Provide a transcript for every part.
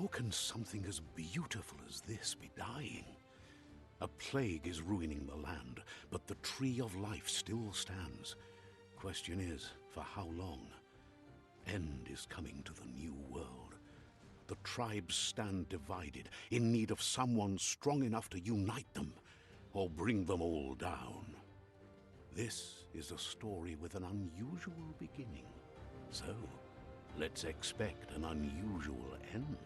How can something as beautiful as this be dying? A plague is ruining the land, but the tree of life still stands. Question is, for how long? End is coming to the new world. The tribes stand divided, in need of someone strong enough to unite them, or bring them all down. This is a story with an unusual beginning. So, let's expect an unusual end.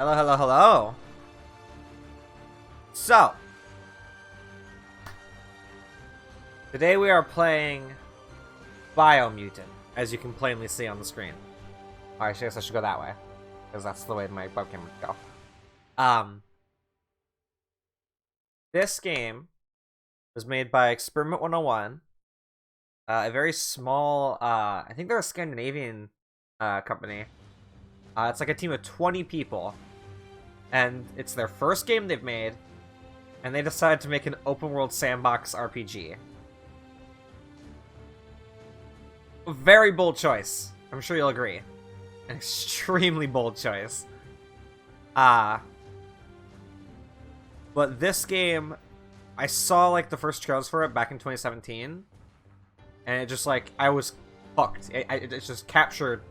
Hello, hello, hello. So, today we are playing Biomutant, as you can plainly see on the screen. Alright, I guess I should go that way, because that's the way my webcam would go. This game was made by Experiment 101, a very small, I think they're a Scandinavian company. It's like a team of 20 people. And it's their first game they've made, and they decided to make an open-world sandbox RPG. A very bold choice. I'm sure you'll agree. An extremely bold choice. But this game, I saw, like, the first trailers for it back in 2017, and it just, like, I was hooked. It just captured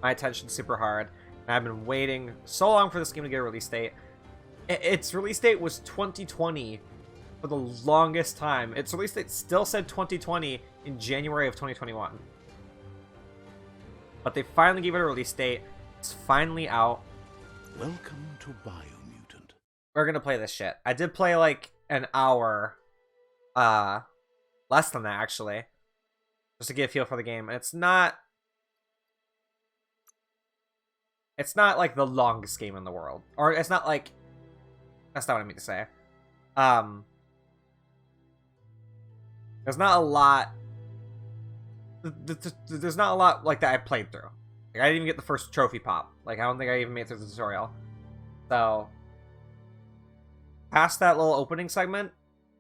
my attention super hard. And I've been waiting so long for this game to get a release date. Its release date was 2020 for the longest time. Its release date still said 2020 in January of 2021. But they finally gave it a release date. It's finally out. Welcome to Biomutant. We're gonna play this shit. I did play like an hour, less than that actually, just to get a feel for the game. And it's not like the longest game in the world, or it's not like, that's not what I mean to say. There's not a lot. There's not a lot like that I played through. Like, I didn't even get the first trophy pop. Like, I don't think I even made it through the tutorial. So, past that little opening segment,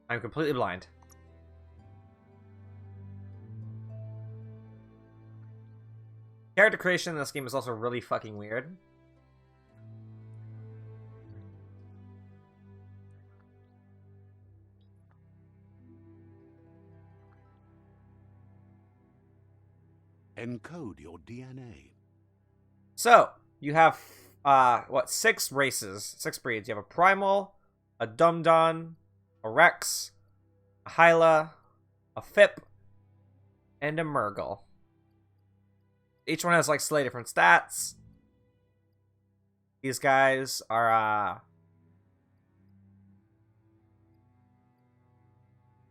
I'm completely blind. Character creation in this game is also really fucking weird. Encode your DNA. So, you have, what, 6 races, 6 breeds. You have a Primal, a Dumdon, a Rex, a Hyla, a Fip, and a Murgle. Each one has, like, slightly different stats. These guys are,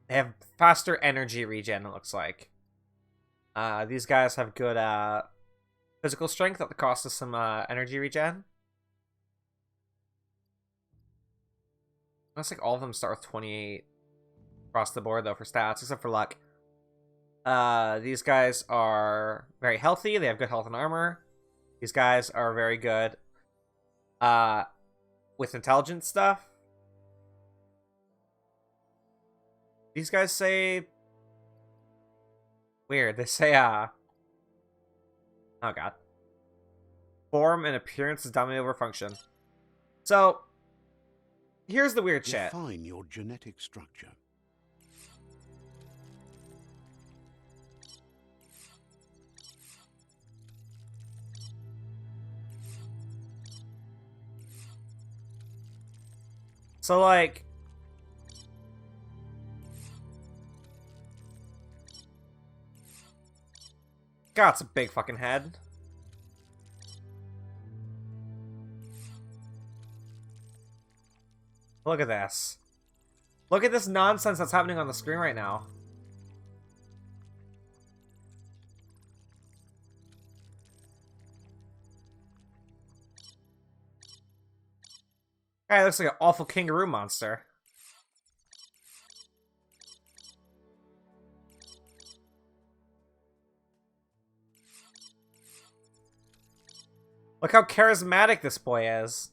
they have faster energy regen, it looks like. These guys have good, physical strength at the cost of some, energy regen. Looks like all of them start with 28 across the board, though, for stats, except for luck. These guys are very healthy. They have good health and armor. These guys are very good, with intelligence stuff. These guys say... Weird. They say, oh god. Form and appearance is dominant over function. So, here's the weird shit. Define your genetic structure. So, like... God, it's a big fucking head. Look at this. Look at this nonsense that's happening on the screen right now. Guy looks like an awful kangaroo monster. Look how charismatic this boy is.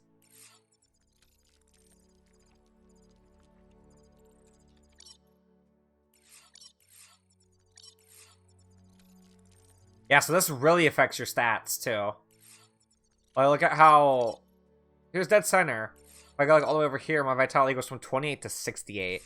Yeah, so this really affects your stats, too. Like, look at how... Here's dead center. If I go like, all the way over here, my vitality goes from 28 to 68.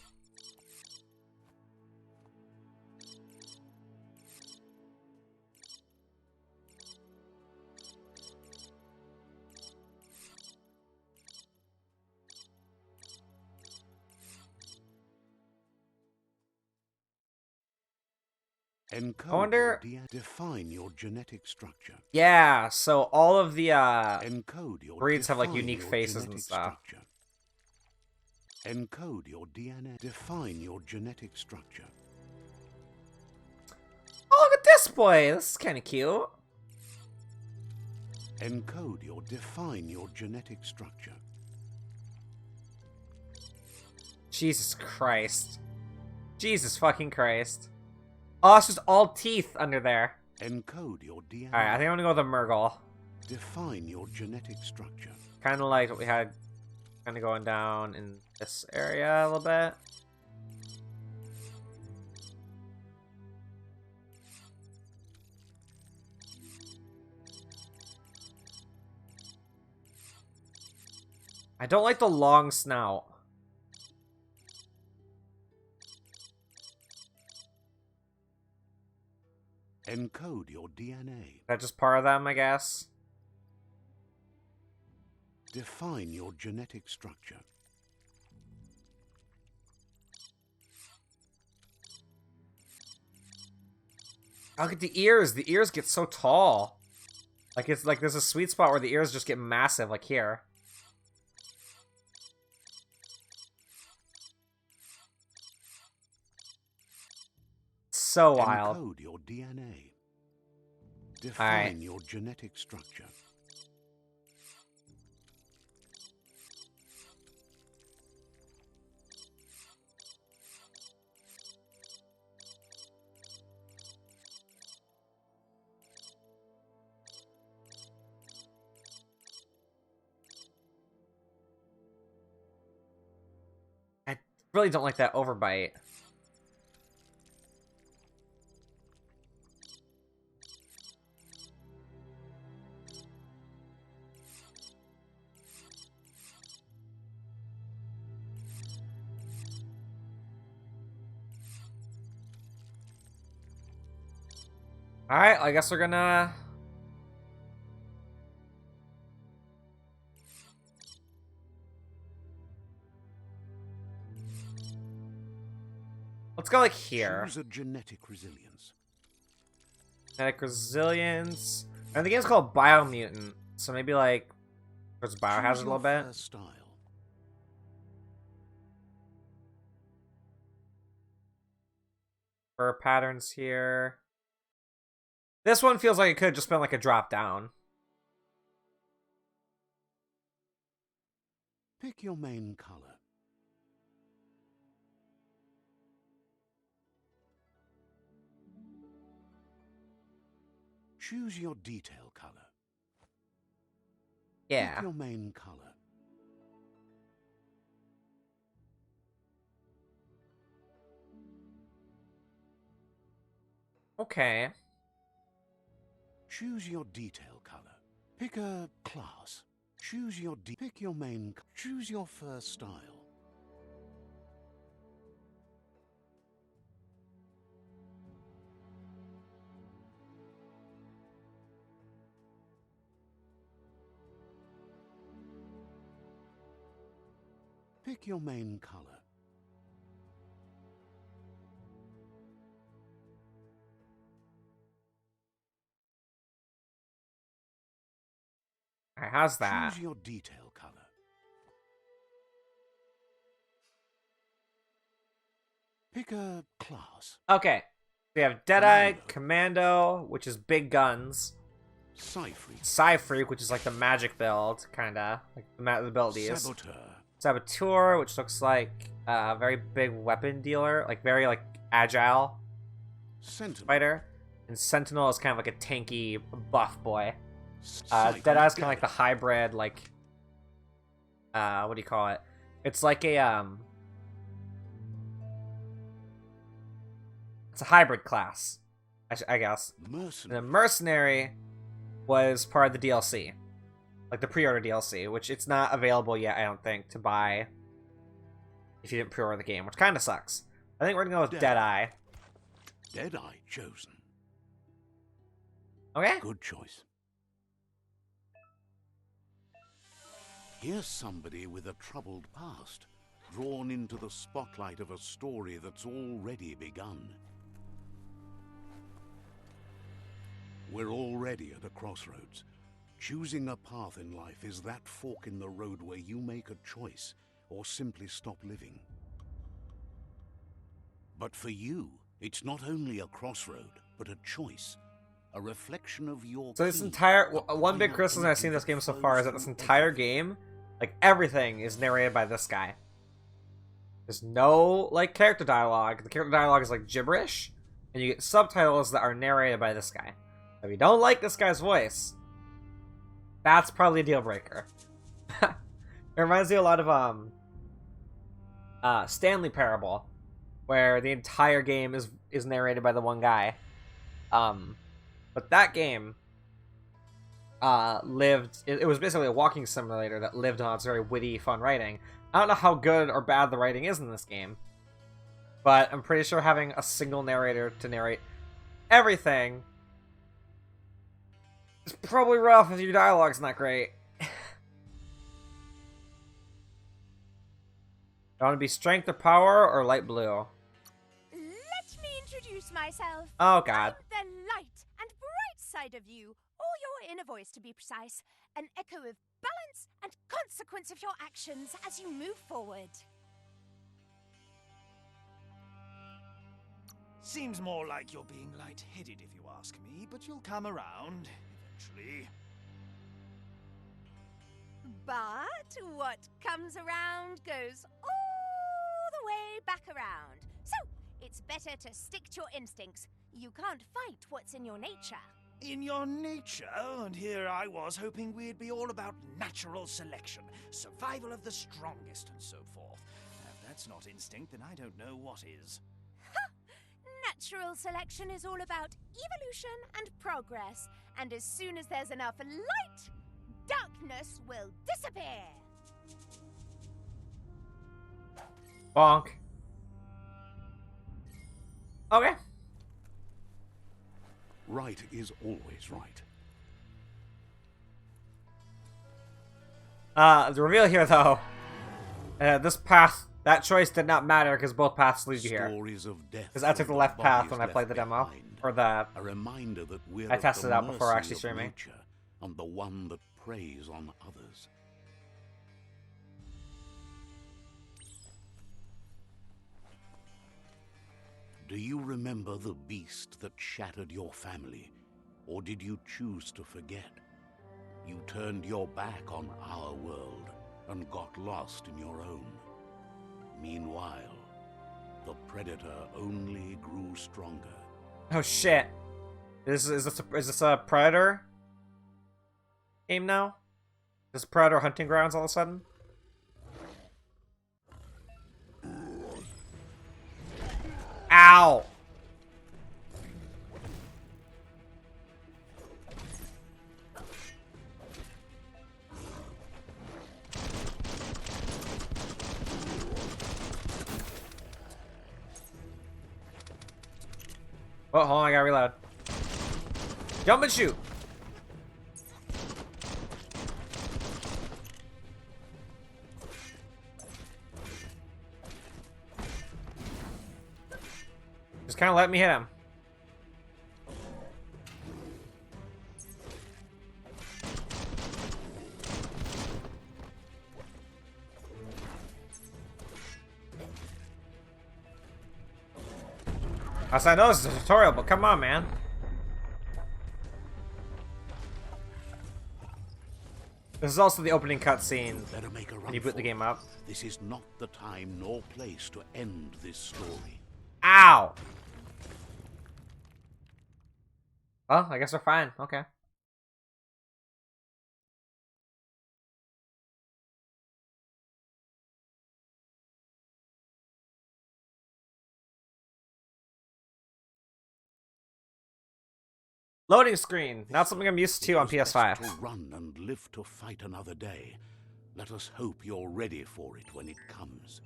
Encode I wonder... your define your genetic structure. Yeah, so all of the Encode your breeds have like define unique your faces and genetic stuff. structure. Encode your DNA. Define your genetic structure. Oh, look at this boy! This is kind of cute. Encode your define your genetic structure. Jesus Christ. Jesus fucking Christ. Oh, it's just all teeth under there. Encode your DNA. Alright, I think I'm gonna go with the Murgle. Define your genetic structure. Kind of like what we had kind of going down in this area a little bit. I don't like the long snout. Encode your DNA. Is that just part of them, I guess? Define your genetic structure. Oh, look at the ears. The ears get so tall. Like, it's like there's a sweet spot where the ears just get massive, like here. So wild. Encode your DNA. Define your genetic structure. I really don't like that overbite. Alright, I guess we're gonna... Let's go like here. Choose a genetic resilience. Genetic resilience. And the game's called Biomutant, so maybe like there's biohazard a little bit. Style. Fur patterns here. This one feels like it could have just been like a drop down. Pick your main color. Choose your detail color. Yeah. Pick your main color. Okay. Choose your detail color. Pick a class. Choose your pick your main. Choose your fur style. Pick your main color. Alright, how's that? Choose your detail color. Pick a class. Okay. We have Deadeye, Commando, which is big guns. Psy-Freak, which is like the magic build, kinda. Like the abilities. Saboteur, which looks like a very big weapon dealer. Like very like agile fighter. And Sentinel is kind of like a tanky buff boy. Deadeye's kind of like the hybrid, like, what do you call it? It's like a, it's a hybrid class, I guess. And the Mercenary was part of the DLC. Like the pre-order DLC, which it's not available yet, I don't think, to buy if you didn't pre-order the game, which kind of sucks. I think we're gonna go with Deadeye. Deadeye chosen. Okay. Good choice. Here's somebody with a troubled past, drawn into the spotlight of a story that's already begun. We're already at a crossroads. Choosing a path in life is that fork in the road where you make a choice or simply stop living. But for you, it's not only a crossroad, but a choice. A reflection of your So this key, entire the one big primal criticism I've seen in this energy game so that far is flows that this through entire everything. game, like everything, is narrated by this guy. There's no like character dialogue. The character dialogue is like gibberish, and you get subtitles that are narrated by this guy. If you don't like this guy's voice, that's probably a deal breaker. It reminds me a lot of Stanley Parable, where the entire game is narrated by the one guy. But that game lived. It was basically a walking simulator that lived on its very witty, fun writing. I don't know how good or bad the writing is in this game, but I'm pretty sure having a single narrator to narrate everything is probably rough if your dialogue's not great. You want to be strength or power or light blue? Let me introduce myself. Oh god. I'm the light and bright side of you, or your inner voice to be precise, an echo of balance and consequence of your actions as you move forward. Seems more like you're being light-headed if you ask me, but you'll come around eventually. But what comes around goes all the way back around. So, it's better to stick to your instincts. You can't fight what's in your nature. In your nature, and here I was hoping we'd be all about natural selection, survival of the strongest, and so forth. If that's not instinct, then I don't know what is. Natural selection is all about evolution and progress, and as soon as there's enough light, darkness will disappear. Bonk. Okay. Right is always right. The reveal here, though. This path, that choice did not matter because both paths lead you here. Stories of death. Because I took the left path when I played the demo. Or the... A reminder that we're I at tested the it out before mercy actually of streaming. nature and the one that preys on others. Do you remember the beast that shattered your family? Or did you choose to forget? You turned your back on our world and got lost in your own. Meanwhile, the predator only grew stronger. Oh shit. Is this a Predator game now? Is this Predator Hunting Grounds all of a sudden? Ow! Oh, hold on, I gotta reload. Jump and shoot! Just kind of let me hit him. I know this is a tutorial, but come on, man. This is also the opening cutscene Better make a run when you boot for the it. game up. This is not the time nor place to end this story. Ow! Well, I guess we're fine. Okay. Loading screen. Not something I'm used to on It was PS5. best to run and live to fight another day. Let us hope you're ready for it when it comes.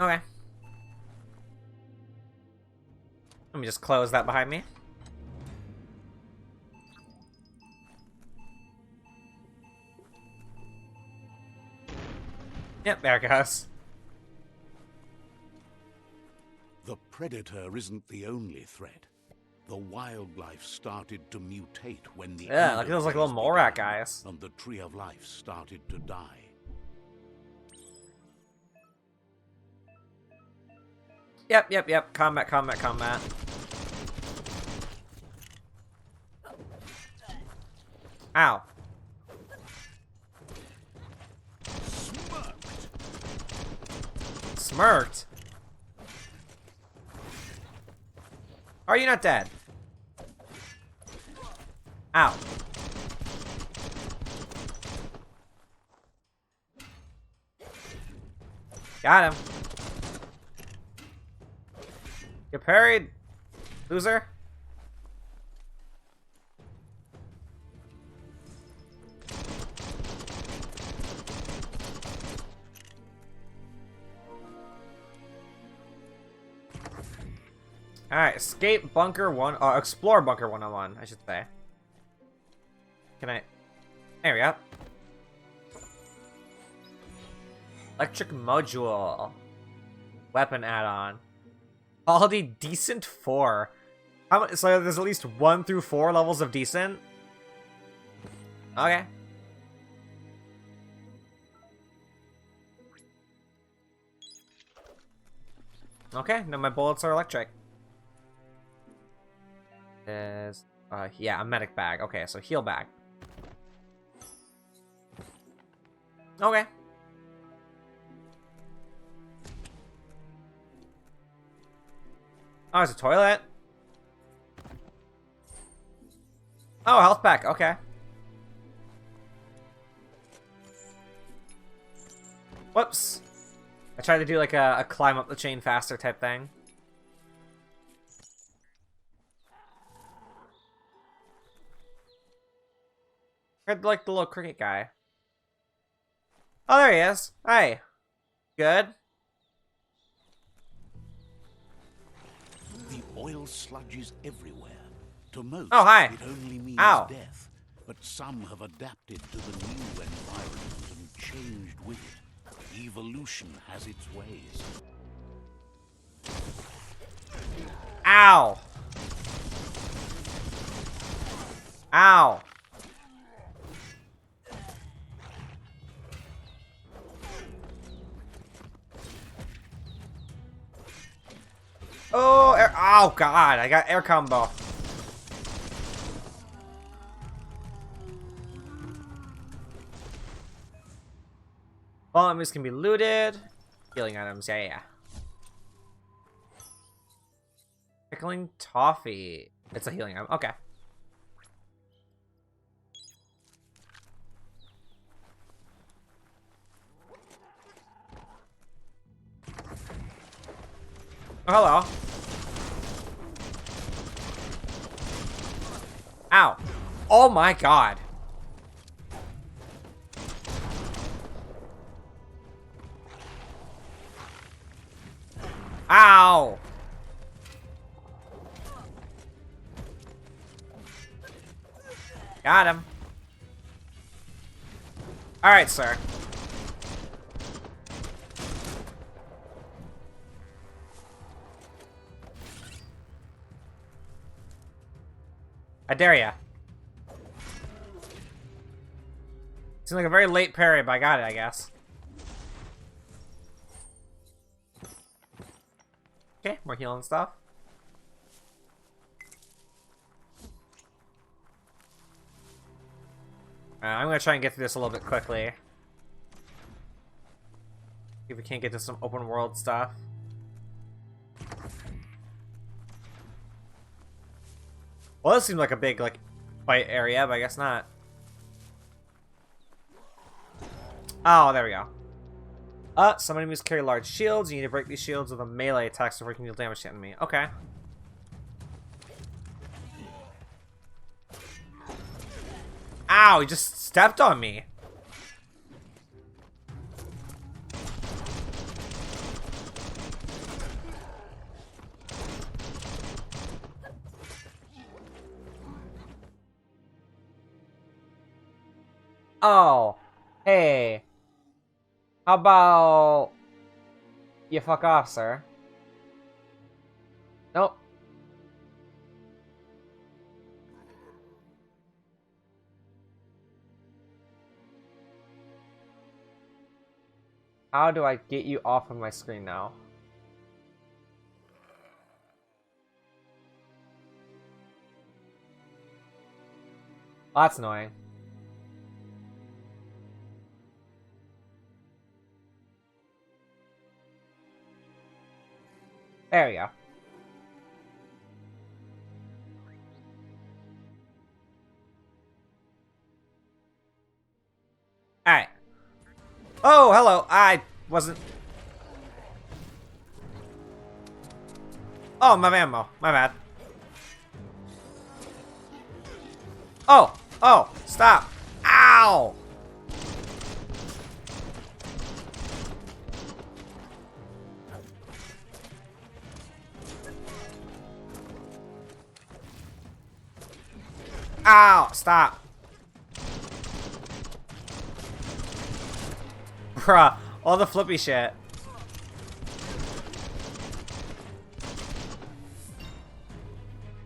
Okay. Let me just close that behind me. Yep, there it goes. predator isn't the only threat. The wildlife started to mutate when the Yeah, look at those like little mole rat began, guys. and the tree of life started to die. Yep. Combat. Ow. Smirked? Are you not dead? Ow. Got him. You parried, loser. Alright, escape bunker 1, explore bunker 101, I should say. Can I? There we go. Electric module. Weapon add-on. Quality decent 4. How much? So there's at least 1 through 4 levels of decent? Okay. Okay, now my bullets are electric. There's, yeah, a medic bag. Okay, so heal bag. Okay. Oh, it's a toilet. Oh, health pack. Okay. Whoops. I tried to do like a climb up the chain faster type thing. I'd like the little cricket guy. Oh, there he is. Hi. Good. The oil sludges everywhere. To most, Oh, hi. it only means Ow. death. But some have adapted to the new environment and changed with it. Evolution has its ways. Ow. Ow. Oh, oh god, I got air combo. All enemies can be looted. Healing items, yeah. Pickling toffee. It's a healing item, okay. Oh, hello. Ow. Oh my god. Ow. Got him. All right, sir. I dare ya. Seems like a very late parry, but I got it, I guess. Okay, more healing stuff. I'm gonna try and get through this a little bit quickly. See if we can't get to some open world stuff. Well, this seems like a big, like, fight area, but I guess not. Oh, there we go. Some enemies carry large shields. You need to break these shields with a melee attack so we can deal damage to enemy. Okay. Ow, he just stepped on me. Oh, hey. How about you fuck off, sir? Nope. How do I get you off of my screen now? Oh, that's annoying. There we go. Alright. Oh, hello. I wasn't... Oh, my ammo. My bad. Oh! Oh! Stop! Ow! Ow! Stop! Bruh, all the flippy shit.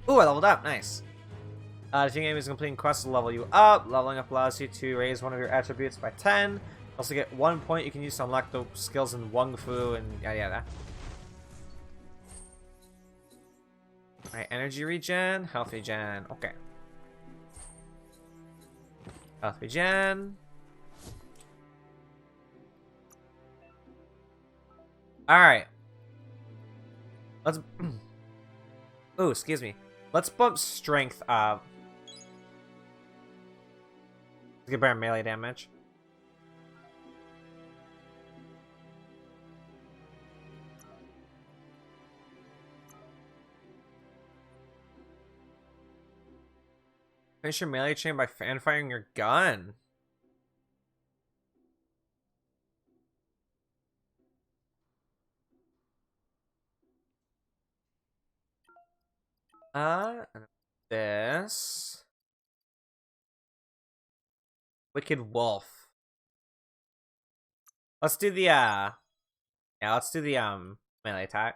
Ooh, I leveled up. Nice. If your game is completing quests to level you up, leveling up allows you to raise one of your attributes by 10. Also get 1 point you can use to unlock the skills in Wung Fu and yada yada. Alright, energy regen, health regen. Okay. Health regen. Alright. Let's... Ooh, excuse me. Let's bump strength up. Let's get better melee damage. Finish your melee chain by fan firing your gun. This Wicked Wolf. Let's do the yeah, let's do the melee attack.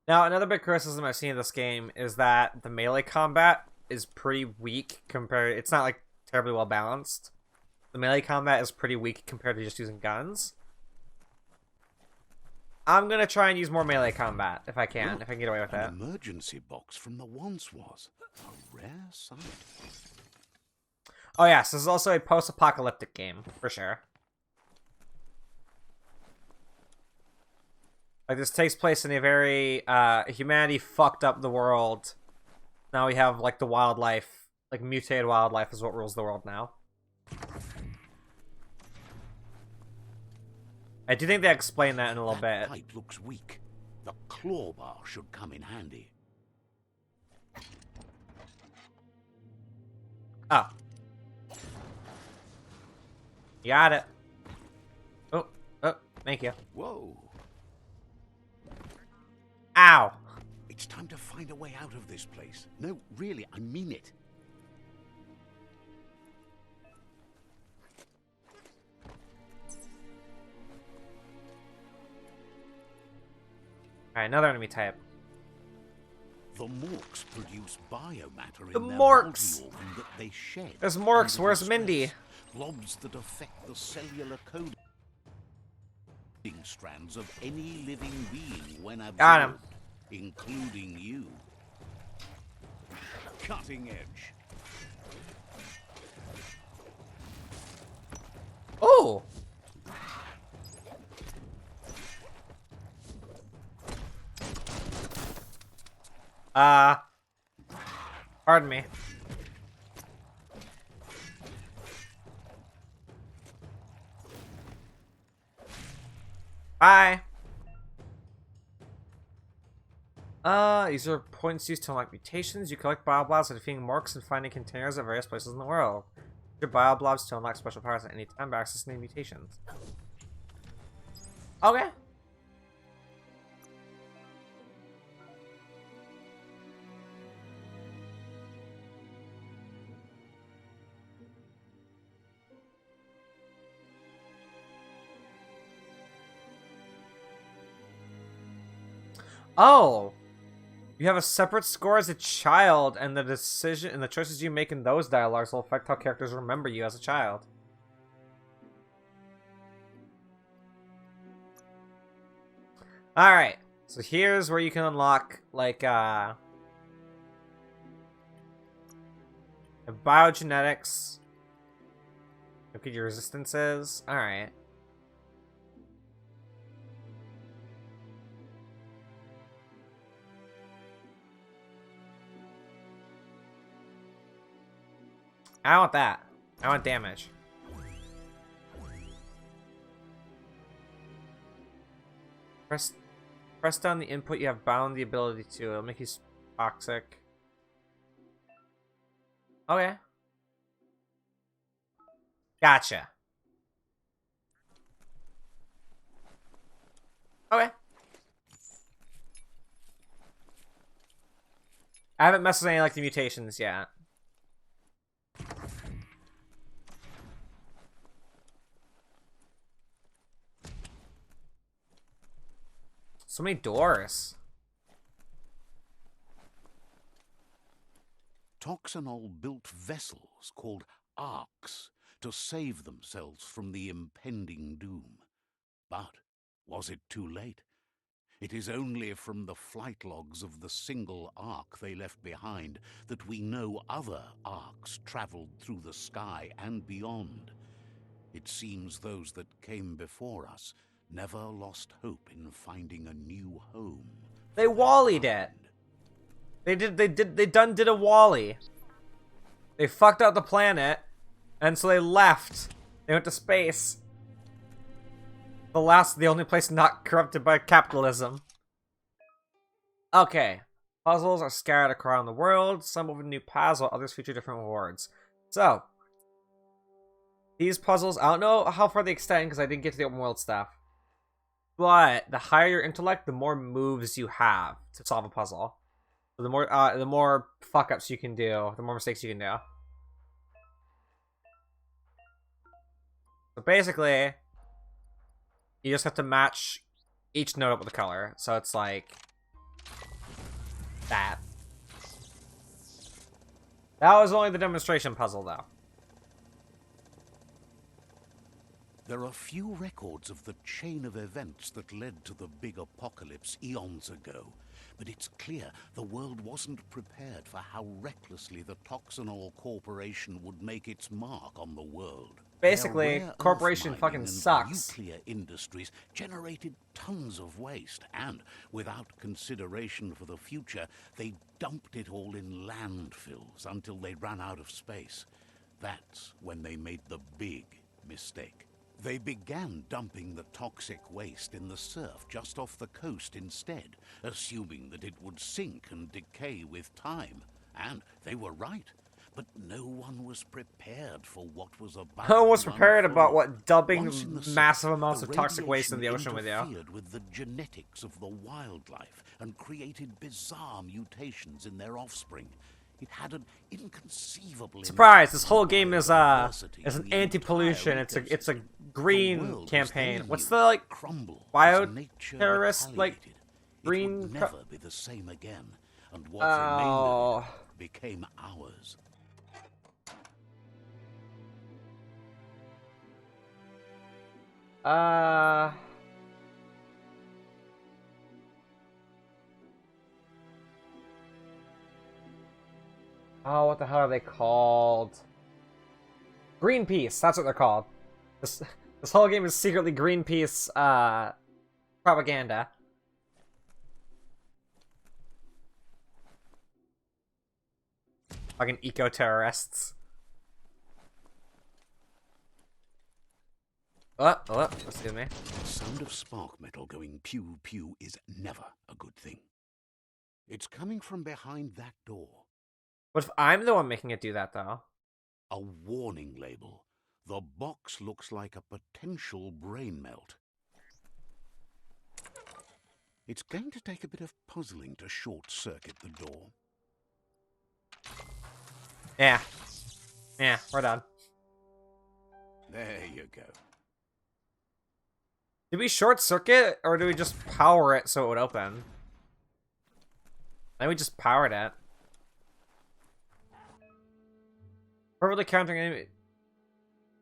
Now, another big criticism I've seen in this game is that the melee combat is pretty weak compared. It's not like terribly well balanced. The melee combat is pretty weak compared to just using guns. I'm gonna try and use more melee combat if I can, if I can get away with that. An emergency box from the once was a rare sight. Oh yes, this is also a post-apocalyptic game for sure. Like, this takes place in a very, humanity fucked up the world. Now we have, like, the wildlife, like, mutated wildlife is what rules the world now. I do think they explain that in a little bit. Pipe looks weak. The claw bar should come in handy. Oh. You got it. Oh, thank you. Whoa. Ow. It's time to find a way out of this place. No, really, I mean it. Alright, another enemy type. The morks produce biomatter The in their morks! multi-organ that they shed. There's morks, under where's stress. Mindy? Blobs that affect the cellular coding strands of any living being when absorbed, Got him. including you. Cutting edge. Oh! Pardon me. Bye. These are points used to unlock mutations. You collect bioblobs by defeating morks and finding containers at various places in the world. Your bioblobs to unlock special powers at any time by accessing mutations. Okay. Oh! You have a separate score as a child, and the decision and the choices you make in those dialogues will affect how characters remember you as a child. Alright, so here's where you can unlock, like, biogenetics. Look at your resistances. Alright. I want that. I want damage. Press down the input you have bound the ability to. It'll make you toxic. Okay. Gotcha. Okay. I haven't messed with any like the mutations yet. So many doors. Toxanol built vessels called arks to save themselves from the impending doom. But was it too late? It is only from the flight logs of the single ark they left behind that we know other arks traveled through the sky and beyond. It seems those that came before us never lost hope in finding a new home. They Wallied it. They did a Wally. They fucked up the planet, and so they left. They went to space. The only place not corrupted by capitalism. Okay. Puzzles are scattered around the world. Some with new paths, while others feature different rewards. So, these puzzles, I don't know how far they extend because I didn't get to the open world stuff. But the higher your intellect, the more moves you have to solve a puzzle. So the more fuck-ups you can do, the more mistakes you can do. So basically, you just have to match each note up with a color. So it's like that. That was only the demonstration puzzle, though. There are few records of the chain of events that led to the big apocalypse eons ago, but it's clear the world wasn't prepared for how recklessly the Toxanol Corporation would make its mark on the world. Basically, Their rare corporation earth fucking mining and sucks. Nuclear industries generated tons of waste, and without consideration for the future, they dumped it all in landfills until they ran out of space. That's when they made the big mistake. They began dumping the toxic waste in the surf just off the coast instead, assuming that it would sink and decay with time. And they were right. But no one was prepared for what was about. No one was prepared unfold. about what dumping Once in the surf, massive amounts the of toxic waste in the radiation ocean with you. interfered with the genetics of the wildlife and created bizarre mutations in their offspring. It had an inconceivable Surprise! impact This whole on game is biodiversity an in the anti-pollution. entire It's a ecosystem. The green world was campaign. then What's used the like crumble bio as nature terrorist, like, retaliated. green It would co- never be the same again, and what Oh. remained of it became ours. Oh, what the hell are they called? Greenpeace, that's what they're called. This whole game is secretly Greenpeace propaganda. Fucking eco-terrorists. Oh, excuse me. The sound of spark metal going pew pew is never a good thing. It's coming from behind that door. What if I'm the one making it do that, though? A warning label. The box looks like a potential brain melt. It's going to take a bit of puzzling to short-circuit the door. Yeah. Yeah, we're done. There you go. Do we short circuit, or do we just power it so it would open? Then we just powered it. Perfectly countering enemy.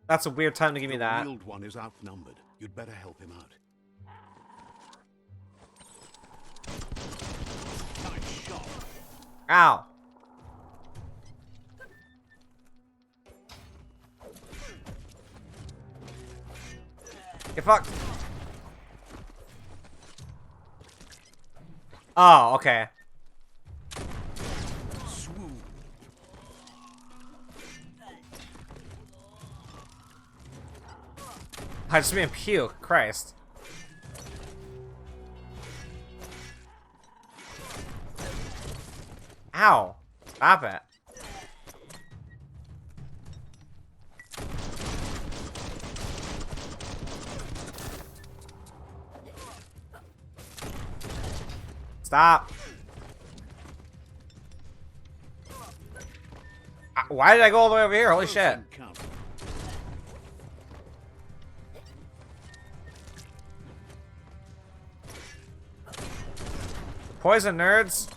That's a weird time to give me that. The wheeled one is outnumbered. You'd better help him out. Nice shot. Ow. Get fucked. Oh, okay. Swoon. I just made him puke. Christ. Ow. Stop it. Stop. Why did I go all the way over here? Holy shit. Poison, nerds.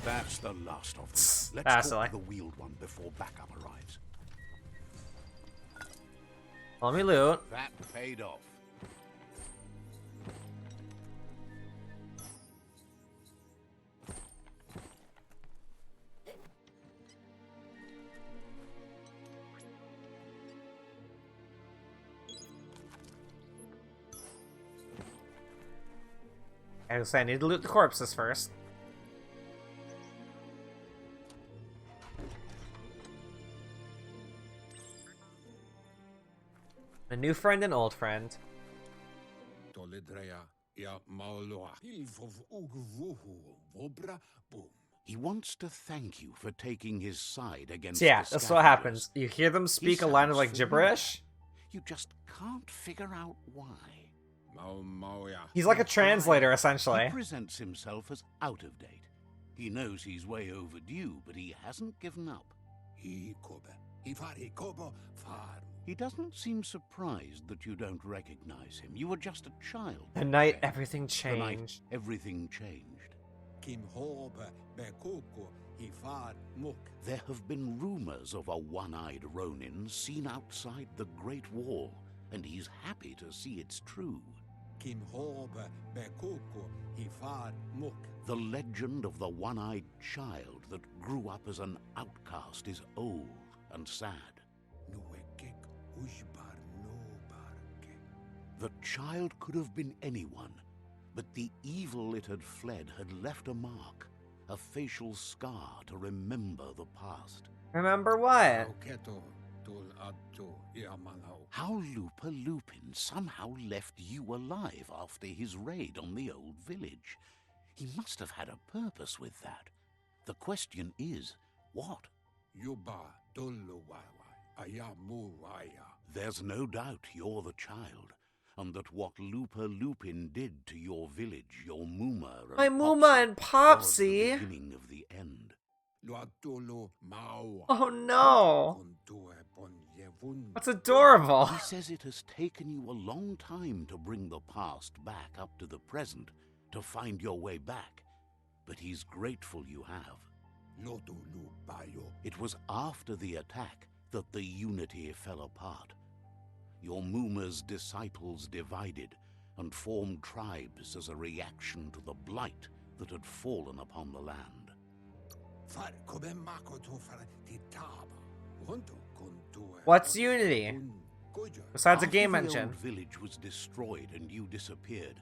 That's the last of them. Let's That's talk silly. to the wheeled one before backup arrives. Let me loot. That paid off. I was saying, I need to loot the corpses first. A new friend and old friend. He wants to thank you for taking his side against So yeah, the that's what scavengers. happens. You hear them He speak a line of sounds like familiar. gibberish. You just can't figure out why. He's like a translator, essentially. He presents himself as out of date. He knows he's way overdue, but he hasn't given up. He doesn't seem surprised that you don't recognize him. You were just a child. The night then. everything The night changed. everything changed. There have been rumors of a one-eyed Ronin seen outside the Great Wall, and he's happy to see it's true. The legend of the one-eyed child that grew up as an outcast is old and sad. The child could have been anyone, but the evil it had fled had left a mark, a facial scar to remember the past. Remember what? How Lupa Lupin somehow left you alive after his raid on the old village. He must have had a purpose with that. The question is, what? There's no doubt you're the child, and that what Lupa Lupin did to your village, your Muma and My Muma and was the Popsy. beginning of the end. Oh no. That's adorable. He says it has taken you a long time to bring the past back up to the present, to find your way back, but he's grateful you have. It was after the attack that the unity fell apart. Your Muma's disciples divided and formed tribes as a reaction to the blight that had fallen upon the land. What's unity? Besides a game After the engine. old village was destroyed and you disappeared,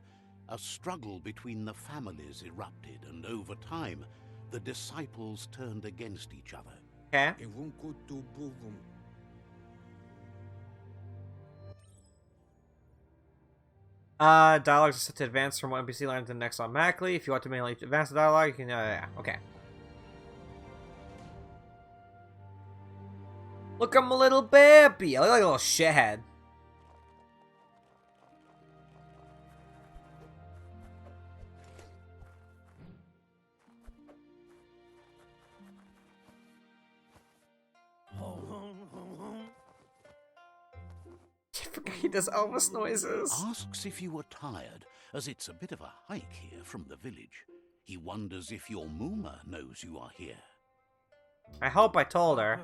a struggle between the families erupted, and over time, the disciples turned against each other. Okay. Dialogues are set to advance from one NPC line to the next automatically. If you want to manually advance the dialogue, you can. Yeah, okay. Look, I'm a little baby. I look like a little shithead. forget he does Elvis noises. Asks if you were tired, as it's a bit of a hike here from the village. He wonders if your Mooma knows you are here. I hope I told her.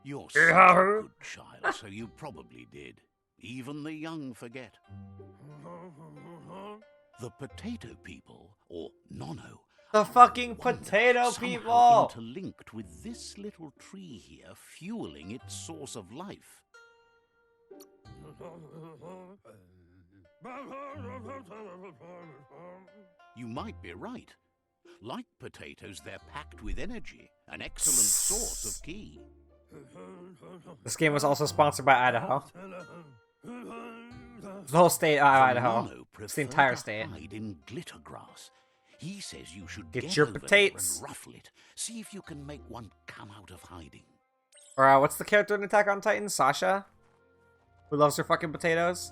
You're such a good child, so you probably did. Even the young forget. The potato people, or Nono, The fucking wonder, potato somehow people! interlinked with this little tree here, fueling its source of life. You might be right. Like potatoes, they're packed with energy, an excellent source of ki. This game was also sponsored by Idaho. The whole state of Idaho. Nono It's the entire prefer to state. hide in glitter grass. He says you should Get your over there potatoes. and ruffle it. See if you can make one come out of hiding. Or what's the character in Attack on Titan? Sasha? Who loves her fucking potatoes?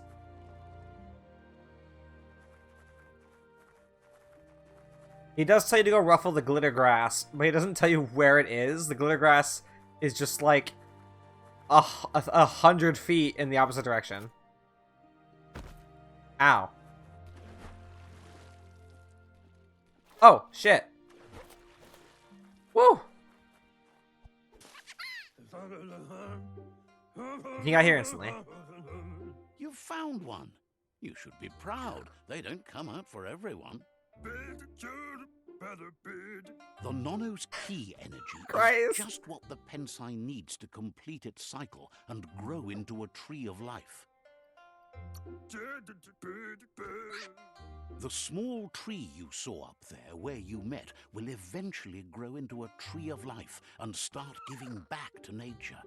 He does tell you to go ruffle the glitter grass, but he doesn't tell you where it is. The glitter grass is just like 100 feet in the opposite direction. Ow. Oh, shit. Woo! He got here instantly. You found one. You should be proud. They don't come out for everyone. The Nono's ki energy Christ. is just what the Pensai needs to complete its cycle and grow into a tree of life. The small tree you saw up there where you met will eventually grow into a tree of life and start giving back to nature.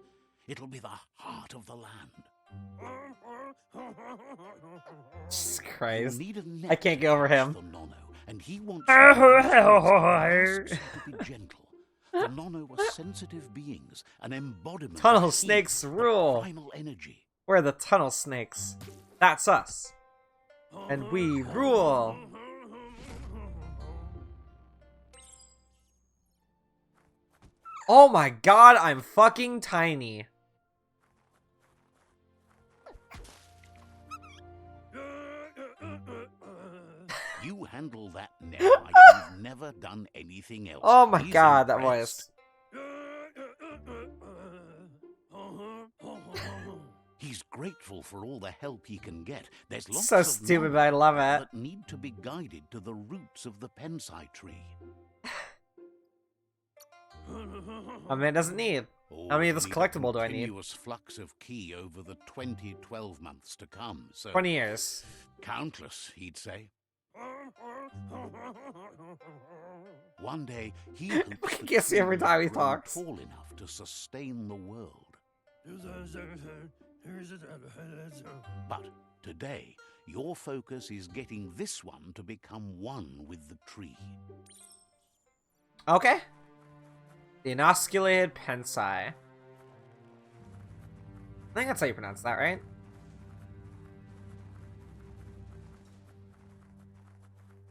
It'll be the heart of the land. Jesus You Christ. need a net I can't get over to catch him. the Nono, and he wants you to be gentle. The Nono are sensitive beings, an embodiment Tunnel of ki, snakes the rule. primal energy. We're the tunnel snakes. That's us. And we rule. Oh my god, I'm fucking tiny. You handle that net like you've never done anything else. Oh my He's god, that impressed. voice. He's grateful for all the help he can get. There's lots So of stupid, Nono but I love it. that need to be guided to the roots of the Pensai tree. I mean, it doesn't need. How many of this Need a collectible do I need? Continuous flux of ki over the 12 months to come. So 20 years. countless, he'd say. One day, he hopes the Guess tree every will time he grow talks. tall enough to sustain the world. But today, your focus is getting this one to become one with the tree. Okay. The Inosculated Pensai. I think that's how you pronounce that, right?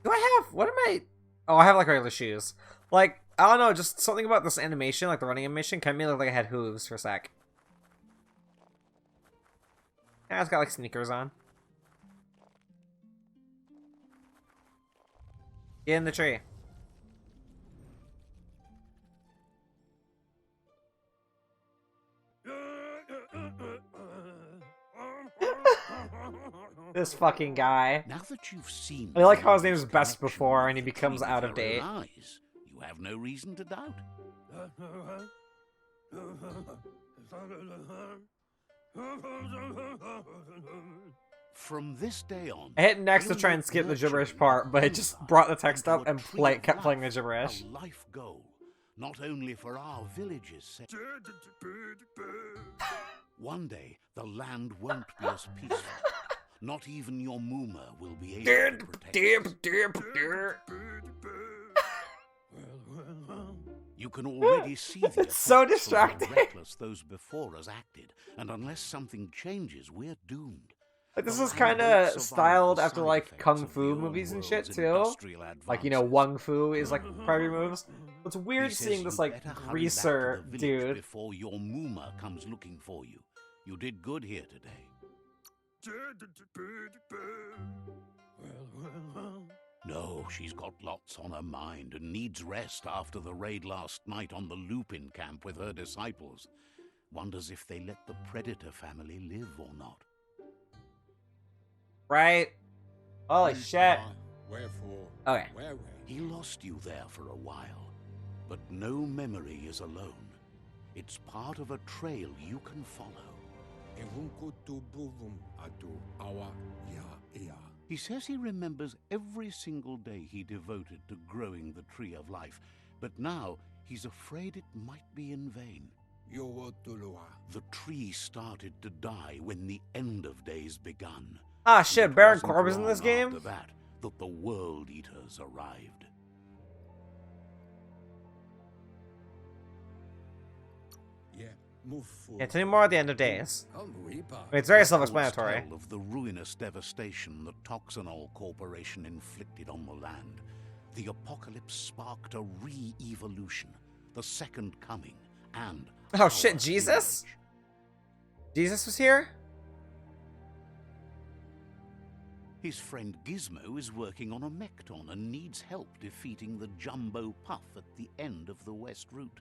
Do I have... What am I... Oh, I have, like, regular shoes. Like, I don't know, just something about this animation, like the running animation, kind of made it look like I had hooves for a sec. Yeah, it's got, like, sneakers on. Get in the tree. This fucking guy. Now that you've seen, I like how his name Nono's was Best connection Before with and he the becomes tree out with of your own date. eyes, you have no reason to doubt. From this day on, I hit next to you'll try and let skip the nurturing gibberish part, but it just Mooma brought the text into up a and tree of kept playing the life, gibberish. A life goal, not only for our village's sake. One day, the land won't be as peaceful. Not even your Mooma will be able to protect us. You can already see the It's so effects of how distracting. reckless those before us acted, and unless something changes, we're doomed. Like, this The is land kind won't of survive styled the after, side like, effects Kung of Fu the movies and old shit, world's too. industrial Like, you know, advances. Wung Fu is, like, part of your moves. It's He weird says seeing this, you like, better hurry back to greaser the village dude. before your Mooma comes looking for you. You did good here today. No, she's got lots on her mind and needs rest after the raid last night on the Lupin camp with her disciples. Wonders if they let the Predator family live or not. Right? Holy shit. Wherefore? Okay. Where? He lost you there for a while, but no memory is alone. It's part of a trail you can follow. He says he remembers every single day he devoted to growing the Tree of Life, but now he's afraid it might be in vain. The tree started to die when the end of days begun. Ah shit, It Baron wasn't Corbin's in long this game? After that the World Eaters arrived. Continue more at the end of days. Come, It's very Reports self-explanatory. tell of the ruinous devastation the Toxanol Corporation inflicted on the land. The apocalypse sparked a re-evolution, the second coming, and Oh shit, our Jesus? age. Jesus was here? His friend Gizmo is working on a Mekton and needs help defeating the Jumbo Puff at the end of the West Route.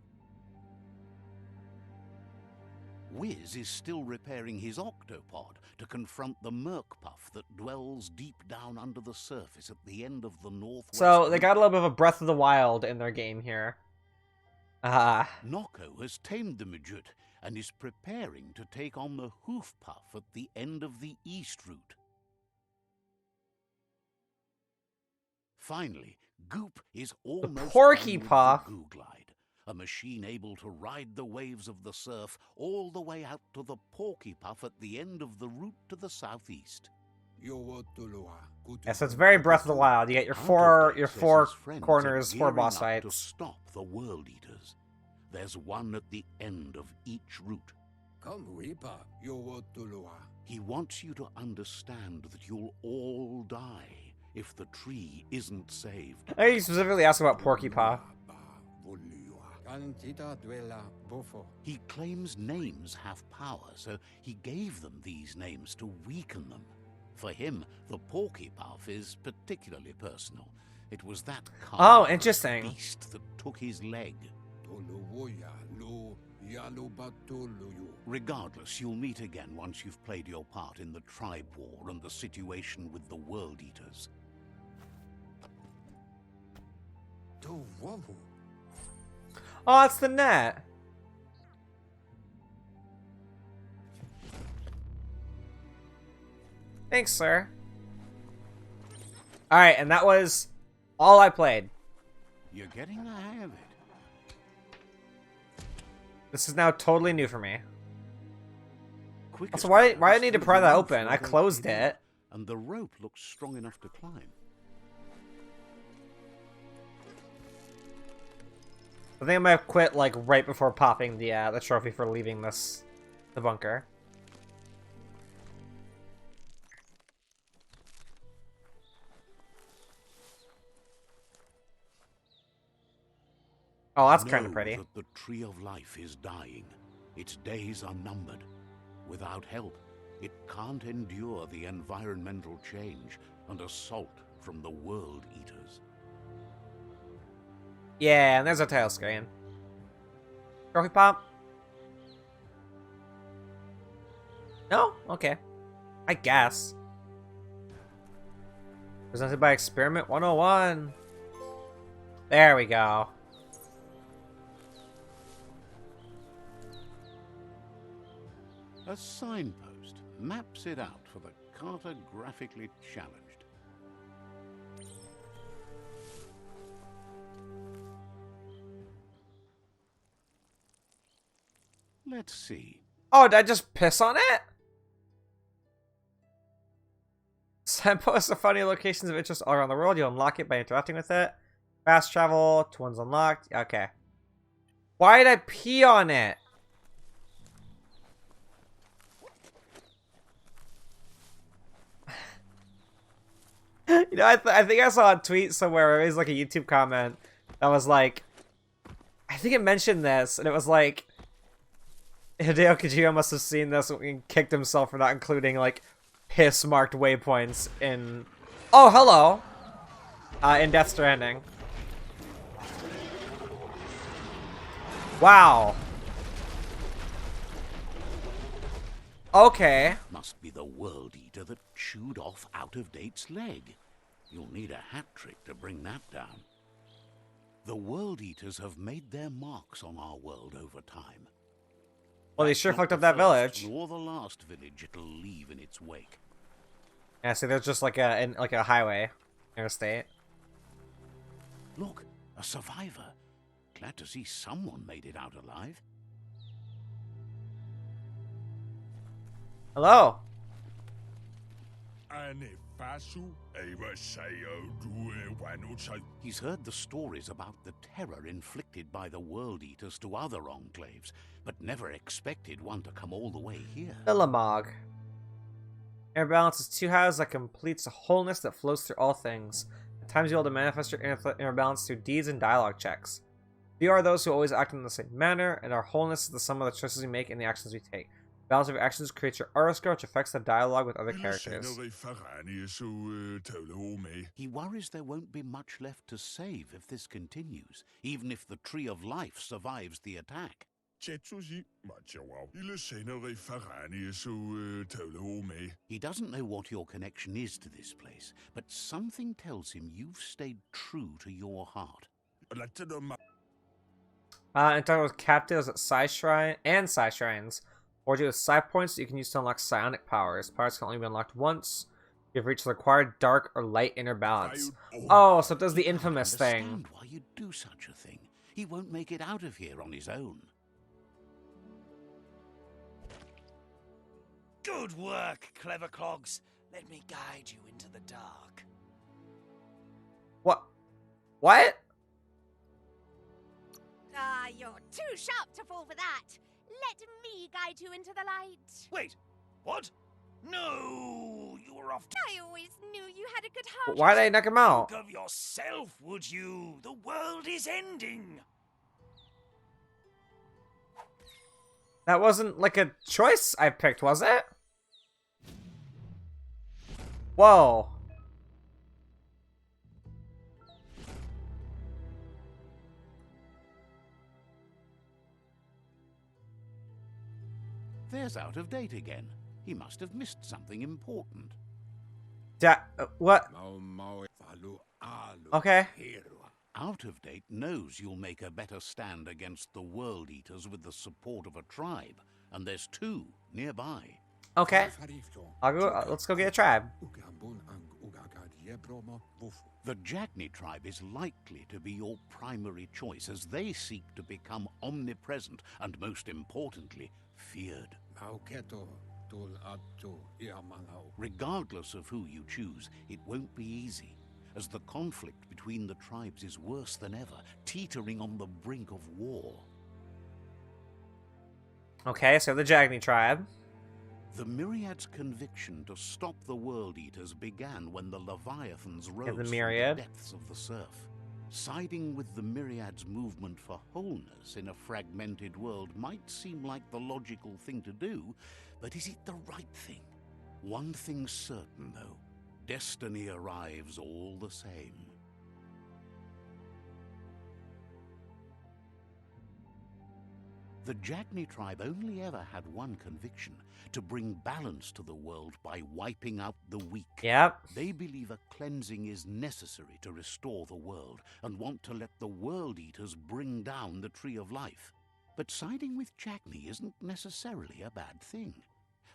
Wiz is still repairing his octopod to confront the Merc Puff that dwells deep down under the surface at the end of the Northwest So they Route. got a little bit of a Breath of the Wild in their game here. Noko has tamed the Midget and is preparing to take on the Hoof Puff at the end of the East Route. Finally, Goop is almost Porky done with Puff. the Goo Glide, a machine able to ride the waves of the surf all the way out to the Porky Puff at the end of the route to the southeast. Yeah, so it's very Breath of the Wild. You get your four corners, four boss gearing up to fights. stop the World Eaters. There's one at the end of each route. He wants you to understand that you'll all die if the tree isn't saved. I think you specifically asked about Porky Puff. He claims names have power, so he gave them these names to weaken them. For him, the Porky Puff is particularly personal. It was that Oh, interesting. beast that took his leg. Regardless, you'll meet again once you've played your part in the tribe war and the situation with the World Eaters. Oh, it's the net. Thanks, sir. Alright, and that was all I played. You're getting the hang of it. This is now totally new for me. Quickest Also, why do I path need to through pry the that roof open? I wasn't closed hidden, it. and the rope looks strong enough to climb. I think I might have quit like right before popping the trophy for leaving the bunker. Oh, that's kind of Know pretty. that the Tree of Life is dying. Its days are numbered. Without help, it can't endure the environmental change and assault from the World Eaters. Yeah, and there's a tail screen. Trophy pop? No? Okay. I guess. Presented by Experiment 101. There we go. A signpost maps it out for the cartographically challenged. Let's see. Oh, did I just piss on it? Signposts are funny locations of interest all around the world. You'll unlock it by interacting with it. Fast travel to one's unlocked. Okay. Why did I pee on it? You know, I think I saw a tweet somewhere, or it was like a YouTube comment that was like, I think it mentioned this, and it was like, Hideo Kojima must have seen this and kicked himself for not including, like, piss-marked waypoints in... Oh, hello! In Death Stranding. Wow. Okay. Must be the World Eater that chewed off Out-of-Date's leg. You'll need a hat trick to bring that down. The World Eaters have made their marks on our world over time. Well, they That's sure not fucked the up that first village. Nor the last village it'll leave in its wake. Yeah, see, there's just like a highway, interstate. Look, a survivor. Glad to see someone made it out alive. Hello. He's heard the stories about the terror inflicted by the World Eaters to other enclaves, but never expected one to come all the way here. Villamog. Inner balance is two halves that completes a wholeness that flows through all things. At times you're able to manifest your inner balance through deeds and dialogue checks. We are those who always act in the same manner, and our wholeness is the sum of the choices we make and the actions we take. The balance of your actions creates your aura score, which affects the dialogue with other characters. He worries there won't be much left to save if this continues, even if the Tree of Life survives the attack. He doesn't know what your connection is to this place, but something tells him you've stayed true to your heart. Entitled Captives at Psi Shrine and Psi Shrines. Or you with Psi points that you can use to unlock psionic powers. Powers can only be unlocked once. You've reached the required dark or light inner balance. Oh, so it does the infamous I thing. understand why you'd do such a thing. He won't make it out of here on his own. Good work, clever clogs. Let me guide you into the dark. What? What? Ah, you're too sharp to fall for that. Let me guide you into the light. Wait, what? No, you were off to I always knew you had a good heart. Why'd I knock him out? think of yourself, would you? The world is ending. That wasn't like a choice I picked, was it? Whoa. There's Out of Date again. He must have missed something important. What? Okay. Out of Date knows you'll make a better stand against the World Eaters with the support of a tribe, and there's two nearby. Okay. I'll go. Let's go get a tribe. The Jagni tribe is likely to be your primary choice as they seek to become omnipresent and, most importantly, feared. Regardless of who you choose, it won't be easy, as the conflict between the tribes is worse than ever, teetering on the brink of war. Okay, so the Jagni tribe. The Myriad's conviction to stop the World Eaters began when the Leviathans rose from the Myriad. depths of the surf. Siding with the Myriad's movement for wholeness in a fragmented world might seem like the logical thing to do, but is it the right thing? One thing's certain, though. Destiny arrives all the same. The Jagni tribe only ever had one conviction: to bring balance to the world by wiping out the weak. Yep. They believe a cleansing is necessary to restore the world and want to let the World Eaters bring down the Tree of Life. But siding with Jagni isn't necessarily a bad thing.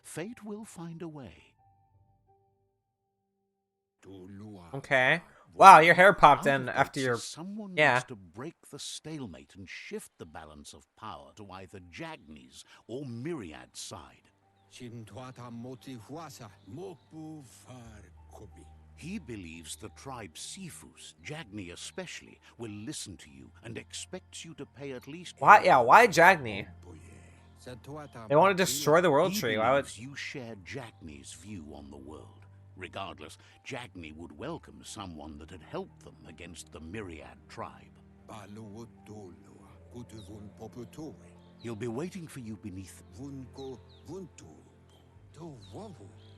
Fate will find a way. Okay. Wow, your hair popped in Out of after Date your... says someone yeah. needs to break the stalemate and shift the balance of power to either Jagni's or Myriad's side. He believes the tribe Sifus, Jagni especially, will listen to you and expects you to pay at least... Why? Yeah, why Jagni? They want to destroy the World He Tree. Why would... believes you share Jagni's view on the world. Regardless, Jagni would welcome someone that had helped them against the Myriad tribe. He'll be waiting for you beneath.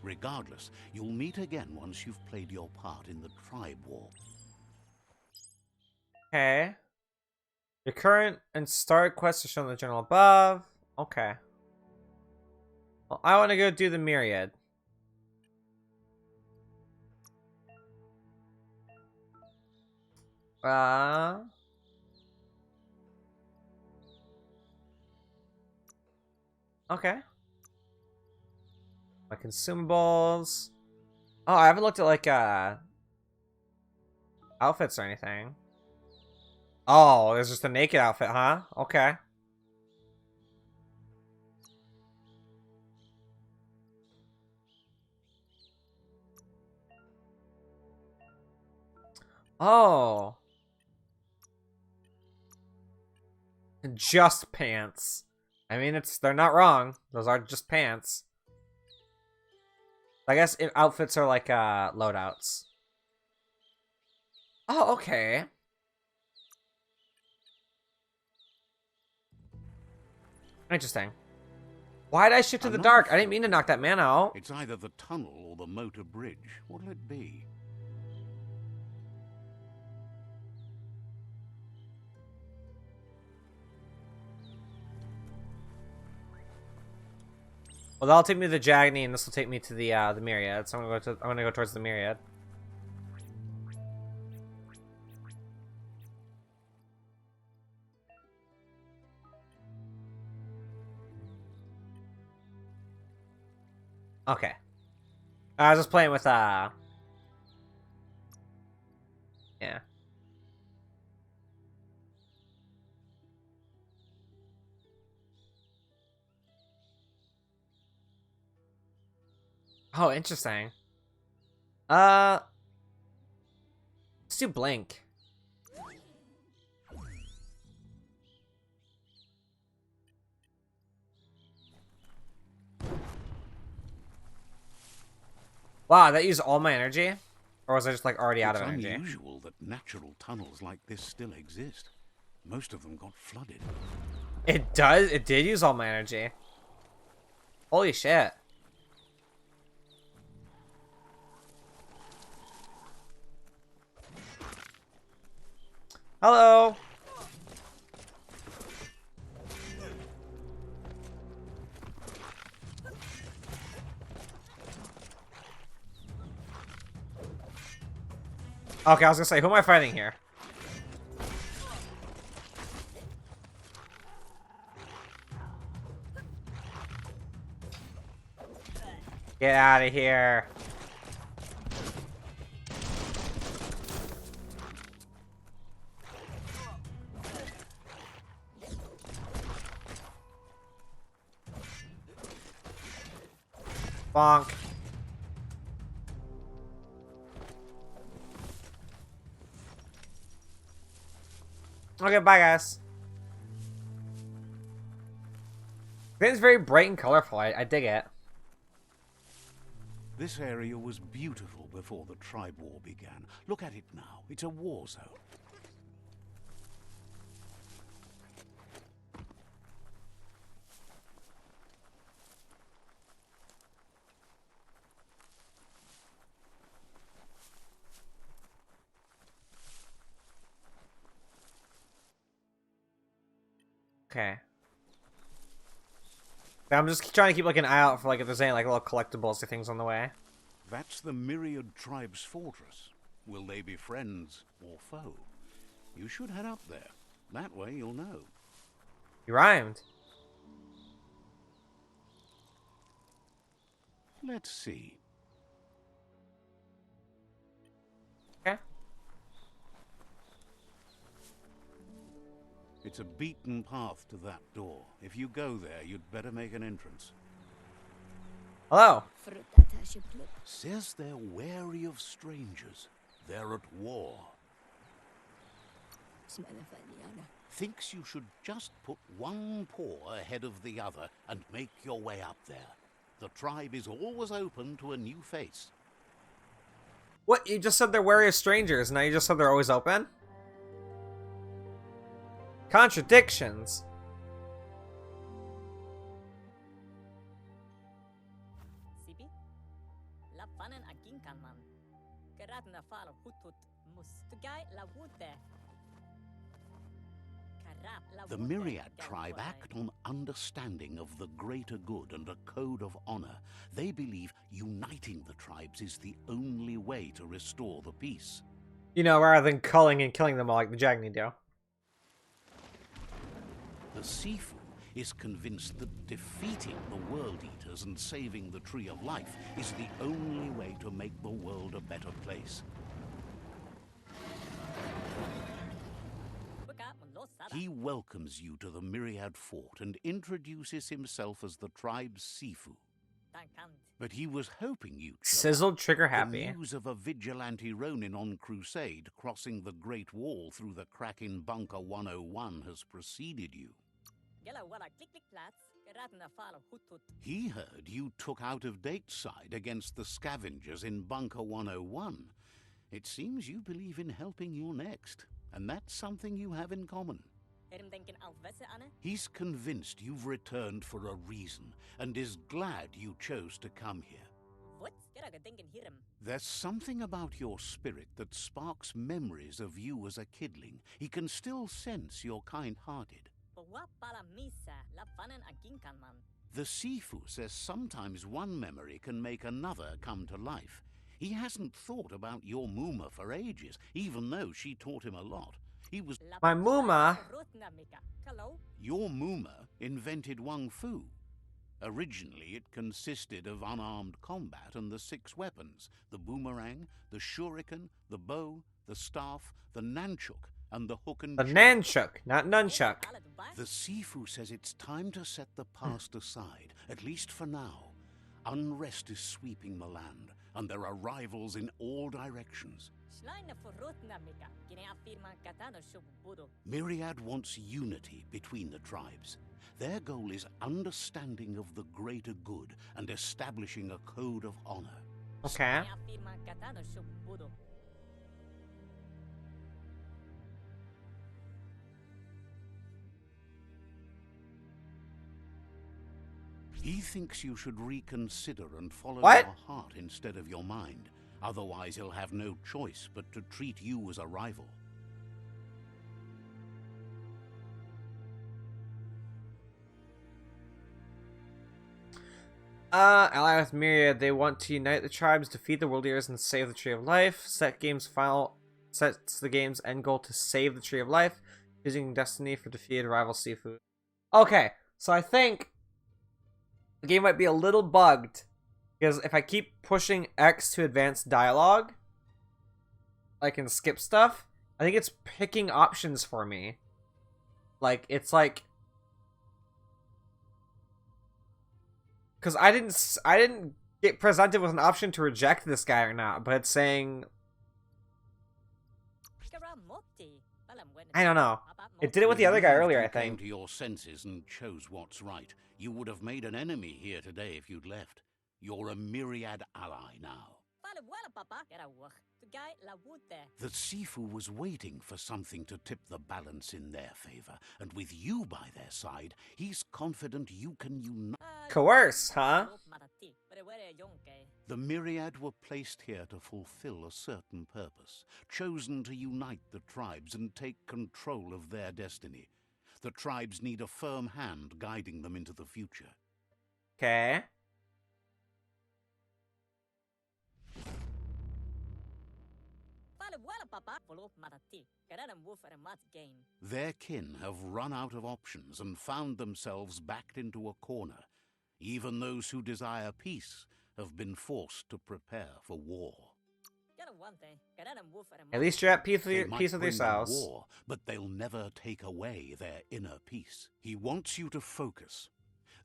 Regardless, you'll meet again once you've played your part in the tribe war. Okay. Your current and start quests are shown in the journal above. Okay. Well, I want to go do the Myriad. Okay. My consumables. Oh, I haven't looked at like outfits or anything. Oh, there's just a naked outfit, huh? Okay. Oh. Just pants. I mean, they're not wrong. Those are just pants. I guess outfits are like loadouts. Oh, okay. Interesting. Why did I shift to the dark? I didn't mean to knock that man out. It's either the tunnel or the motor bridge. What'll it be? Well, that'll take me to the Jagni, and this will take me to the Myriad. So I'm gonna go towards the Myriad. Okay. I was just playing with yeah. Oh, interesting. Let's do Blink. Wow, that used all my energy? Or was I just like already out of energy? It's unusual that natural tunnels like this still exist. Most of them got flooded. It does? It did use all my energy. Holy shit. Hello. Okay, I was gonna say, who am I fighting here? Get out of here. Bonk. Okay, bye guys. It's very bright and colorful. I dig it. This area was beautiful before the tribe war began. Look at it now. It's a war zone. Okay. I'm just trying to keep like an eye out for like if there's any like little collectibles or things on the way. That's the Myriad Tribe's fortress. Will they be friends or foe? You should head up there. That way you'll know. You rhymed. Let's see. Okay. It's a beaten path to that door. If you go there, you'd better make an entrance. Hello. Says they're wary of strangers. They're at war. Thinks you should just put one paw ahead of the other and make your way up there. The tribe is always open to a new face. What? You just said they're wary of strangers, and now you just said they're always open? Contradictions. The Myriad tribe act on understanding of the greater good and a code of honor. They believe uniting the tribes is the only way to restore the peace. You know, rather than culling and killing them all like the Jagni do. The Sifu is convinced that defeating the World Eaters and saving the Tree of Life is the only way to make the world a better place. He welcomes you to the Myriad Fort and introduces himself as the tribe's Sifu. But he was hoping you'd show Sizzled, trigger up. happy. The news of a vigilante Ronin on crusade crossing the Great Wall through the crack in Bunker 101 has preceded you. He heard you took out-of-date side against the scavengers in Bunker 101. It seems you believe in helping your next, and that's something you have in common. He's convinced you've returned for a reason, and is glad you chose to come here. There's something about your spirit that sparks memories of you as a kidling. He can still sense you're kind-hearted. The Sifu says sometimes one memory can make another come to life. He hasn't thought about your Muma for ages, even though she taught him a lot. He was... My Muma? Your Muma invented Wung Fu. Originally, it consisted of unarmed combat and the 6 weapons: the boomerang, the shuriken, the bow, the staff, the nunchuk, and the hook and The choke. Nanchuk, not Nunchuck. The Sifu says it's time to set the past aside, at least for now. Unrest is sweeping the land, and there are rivals in all directions. Myriad wants unity between the tribes. Their goal is understanding of the greater good and establishing a code of honor. Okay. He thinks you should reconsider and follow What? your heart instead of your mind. Otherwise, he'll have no choice but to treat you as a rival. Ally with Myriad, they want to unite the tribes, defeat the World Eaters, and save the Tree of Life. Sets the game's end goal to save the Tree of Life, using Destiny for defeated rival Sifu. Okay, so I think the game might be a little bugged, because if I keep pushing X to advance dialogue, I can skip stuff. I think it's picking options for me. Like, it's like... Because I didn't get presented with an option to reject this guy or not, but it's saying... I don't know. It did it with the other guy earlier, I You came think. to your senses and chose what's right. You would have made an enemy here today if you'd left. You're a Myriad ally now. The Sifu was waiting for something to tip the balance in their favor, and with you by their side, he's confident you can unite. Coerce, huh? The Myriad were placed here to fulfill a certain purpose, chosen to unite the tribes and take control of their destiny. The tribes need a firm hand guiding them into the future. Okay. Their kin have run out of options and found themselves backed into a corner. Even those who desire peace have been forced to prepare for war. At least you're at peace They with might bring them yourselves. war, but they'll never take away their inner peace. He wants you to focus.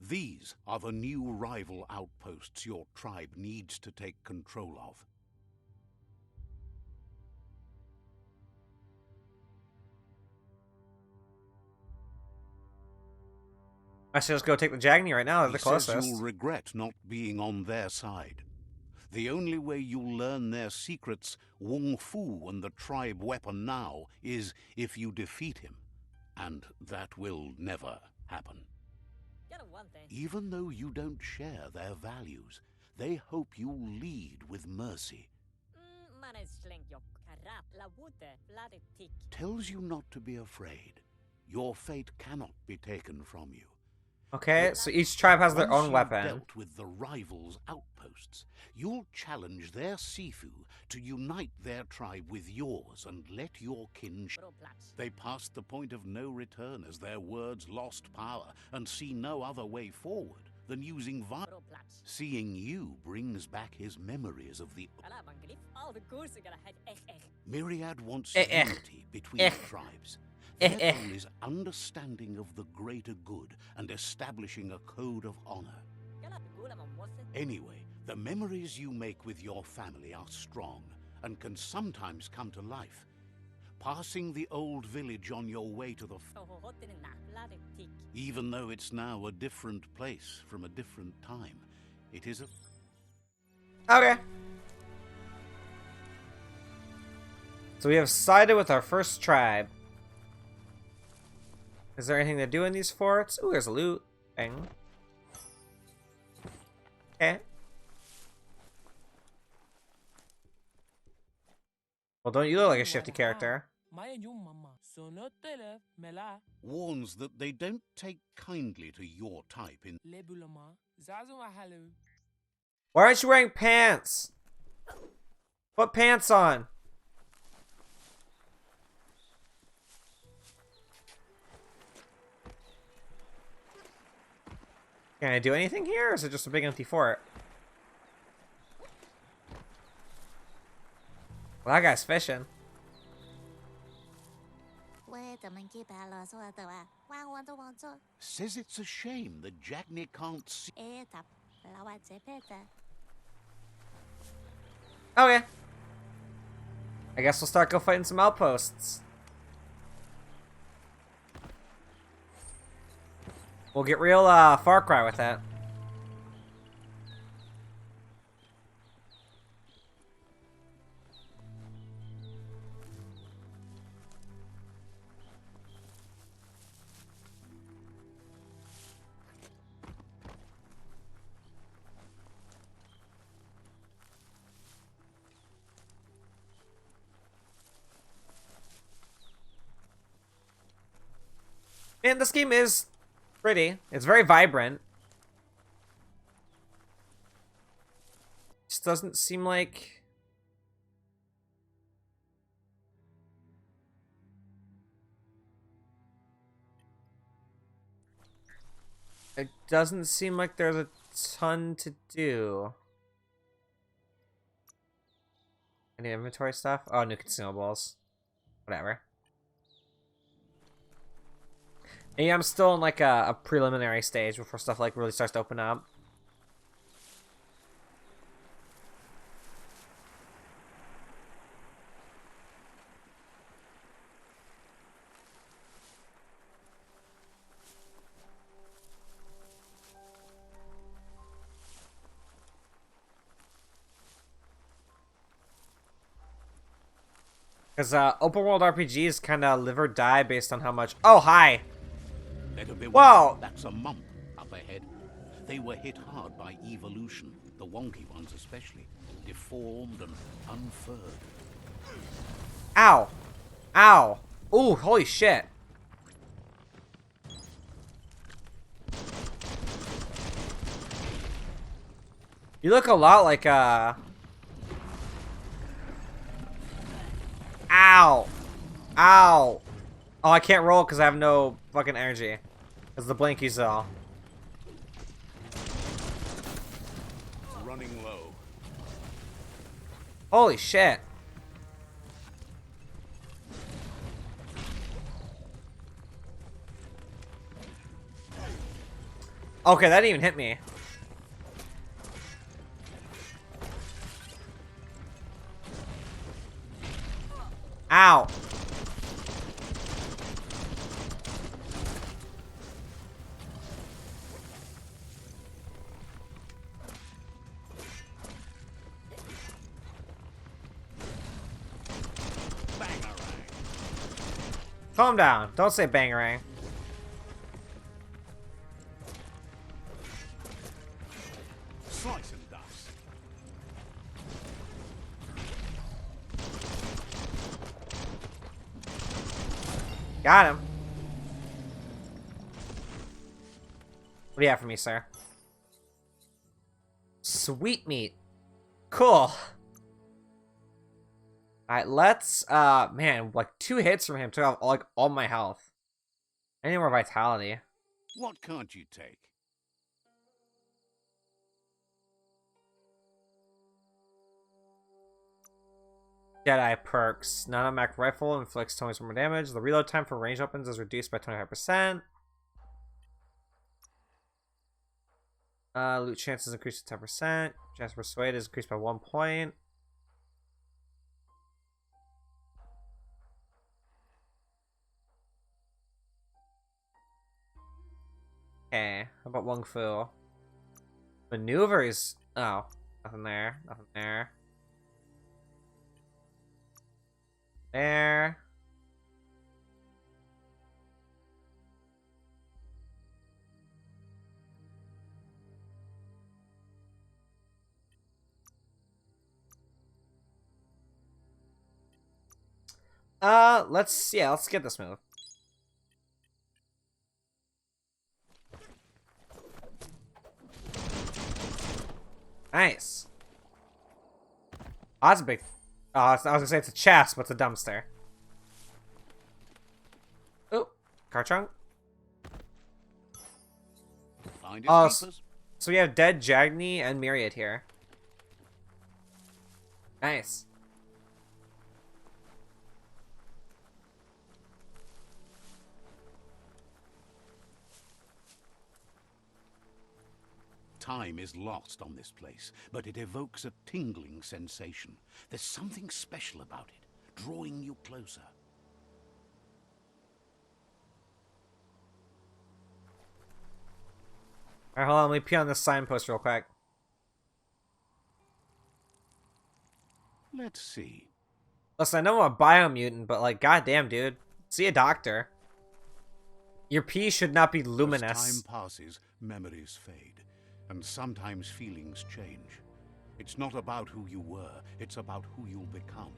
These are the new rival outposts your tribe needs to take control of. I should just go take the Jagni right now. They're the He says closest. you'll regret not being on their side. The only way you'll learn their secrets, Wung Fu and the tribe weapon now, is if you defeat him. And that will never happen. Even though you don't share their values, they hope you'll lead with mercy. Tells you not to be afraid. Your fate cannot be taken from you. Okay, so each tribe has their Once own you've weapon. dealt with the rivals' outposts, you'll challenge their Sifu to unite their tribe with yours and let your kin. They passed the point of no return as their words lost power and see no other way forward than using violence. Seeing you brings back his memories of the. Myriad wants unity between the tribes. Their goal is understanding of the greater good and establishing a code of honor. Anyway, the memories you make with your family are strong and can sometimes come to life. Passing the old village on your way to the even though it's now a different place from a different time, it is a... Okay. So we have sided with our first tribe. Is there anything to do in these forts? Ooh, there's a loot thing. Okay. Well, don't you look like a shifty character? warns that they don't take kindly to your type in... Why aren't you wearing pants? Put pants on. Can I do anything here, or is it just a big empty fort? Well, that guy's fishing. Says it's a shame that Jackney can't see... Okay. I guess we'll start go fighting some outposts. We'll get real Far Cry with that. And this game is pretty. It's very vibrant. Just doesn't seem like... It doesn't seem like there's a ton to do. Any inventory stuff? Oh, new consumables. Whatever. Yeah, I'm still in like a preliminary stage before stuff like really starts to open up. Because open world RPGs kind of live or die based on how much... Oh, hi! Whoa! That's a mump up ahead. They were hit hard by evolution, the wonky ones especially, deformed and unfurred. Ow! Ow! Ooh, holy shit! You look a lot like Ow! Ow! Oh, I can't roll because I have no fucking energy. Because the blinky's all. It's running low. Holy shit. Okay, that didn't even hit me. Ow. Calm down. Don't say bangarang. Slice and dust. Got him. What do you have for me, sir? Sweet meat. Cool. Alright, let's, man, like 2 hits from him took off, like, all my health. I need more vitality. What can't you take? Jedi perks. Nanomac rifle inflicts 20 more damage. The reload time for range weapons is reduced by 25%. Loot chances increased to 10%. Chance to persuade is increased by 1 point. Okay, how about Wung Fu? Maneuver is... Oh, nothing there. Nothing there. There. Let's get this move. Nice. Oh, that's a big... Oh, I was gonna say it's a chest, but it's a dumpster. Oh, car trunk. Find his Oh, keepers. so we have Dead Jagni and Myriad here. Nice. Time is lost on this place, but it evokes a tingling sensation. There's something special about it, drawing you closer. Alright, hold on, let me pee on this signpost real quick. Let's see. Listen, I know I'm a biomutant, but like, goddamn, dude. See a doctor. Your pee should not be luminous. As time passes, memories fade, and sometimes feelings change. It's not about who you were, it's about who you'll become.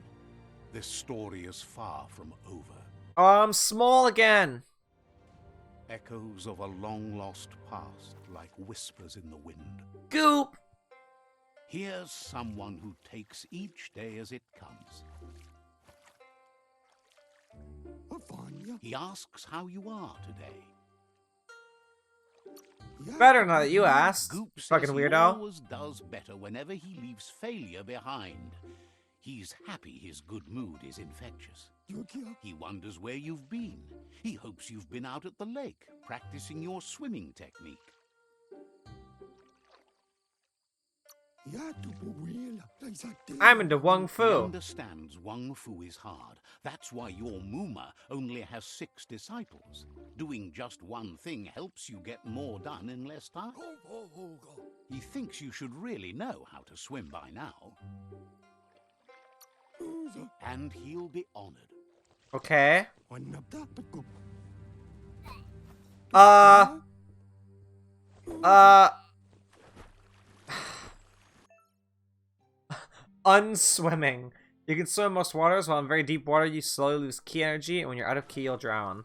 This story is far from over. Oh, I'm small again. Echoes of a long-lost past, like whispers in the wind. Goop. Here's someone who takes each day as it comes. He asks how you are today. Better now that you asked. Goop Fucking says he weirdo. always does better whenever he leaves failure behind. He's happy his good mood is infectious. He wonders where you've been. He hopes you've been out at the lake, practicing your swimming technique. I'm into Wung He Fu. understands Wung Fu is hard. That's why your Muma only has 6 disciples. Doing just one thing helps you get more done in less time. He thinks you should really know how to swim by now. And he'll be honored. Okay. Unswimming. You can swim in most waters, while in very deep water you slowly lose key energy, and when you're out of key you'll drown.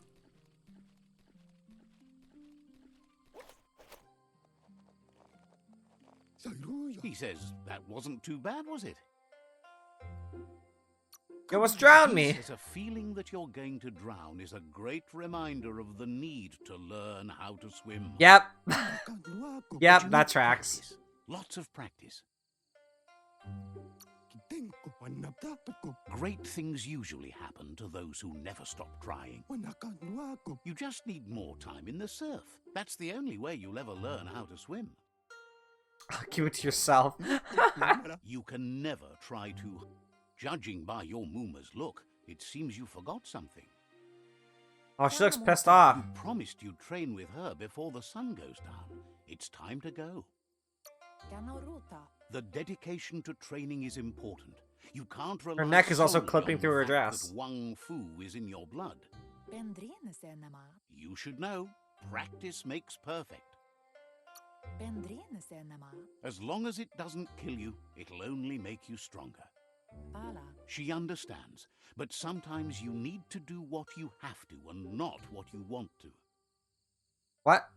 He says that wasn't too bad, was it? You almost drowned He me. says a feeling that you're going to drown is a great reminder of the need to learn how to swim. Yep. But Yep, you that need tracks. practice. Lots of practice. Great things usually happen to those who never stop trying. You just need more time in the surf. That's the only way you'll ever learn how to swim. Keep it to yourself. You can never try to... Judging by your Muma's look, it seems you forgot something. Oh, she looks pissed off. You promised you'd train with her before the sun goes down. It's time to go. The dedication to training is important. You can't rely Her neck is also solely clipping on through the her fact dress. that Wung Fu is in your blood. You should know, practice makes perfect. As long as it doesn't kill you, it'll only make you stronger. She understands, but sometimes you need to do what you have to and not what you want to. What?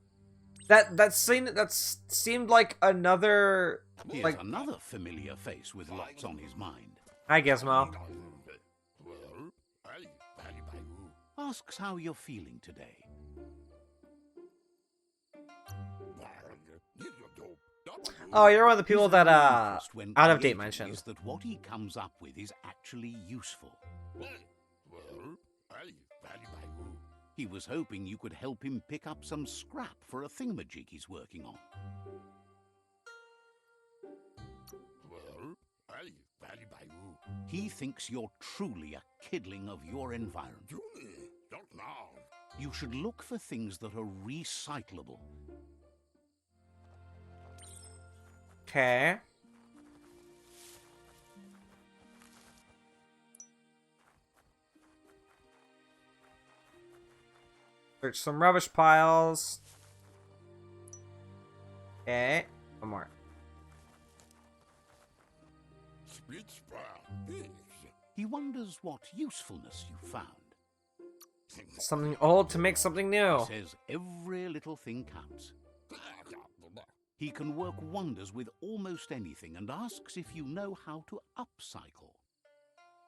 That seemed like another Here's another familiar face with lots on his mind. Hi Gizmo. Asks how you're feeling today. Oh, you're one of the people that Interest when Out of Date creating mentioned. is that what he comes up with is actually useful. He was hoping you could help him pick up some scrap for a thingamajig he's working on. He thinks you're truly a kidling of your environment. You should look for things that are recyclable. Okay. Search some rubbish piles. Okay. One more. He wonders what usefulness you found. Something old to make something new. He says every little thing counts. He can work wonders with almost anything and asks if you know how to upcycle.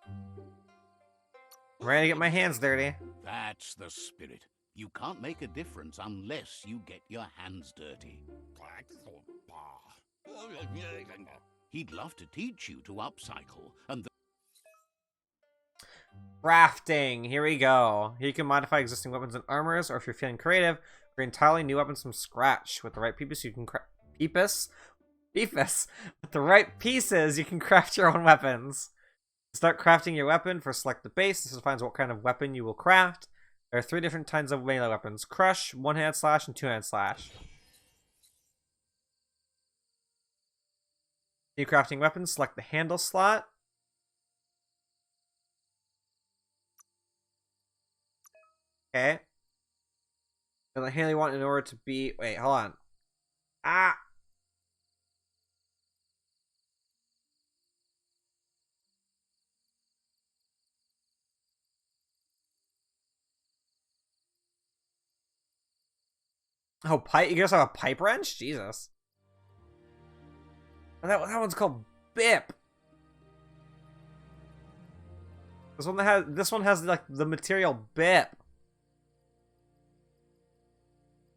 I'm ready to get my hands dirty. That's the spirit. You can't make a difference unless you get your hands dirty. He'd love to teach you to upcycle, and Crafting. Here we go. Here you can modify existing weapons and armors, or if you're feeling creative, create entirely new weapons from scratch. With the right pieces, you can With the right pieces, you can craft your own weapons. Start crafting your weapon. First, select the base. This defines what kind of weapon you will craft. There are 3 different kinds of melee weapons: crush, one-hand slash, and two-hand slash. New crafting weapons. Select the handle slot. Okay. And the handle you want in order to be. Wait, hold on. Ah! Oh, pipe! You guys have a pipe wrench? Jesus. And that one's called Bip. This one has like the material Bip.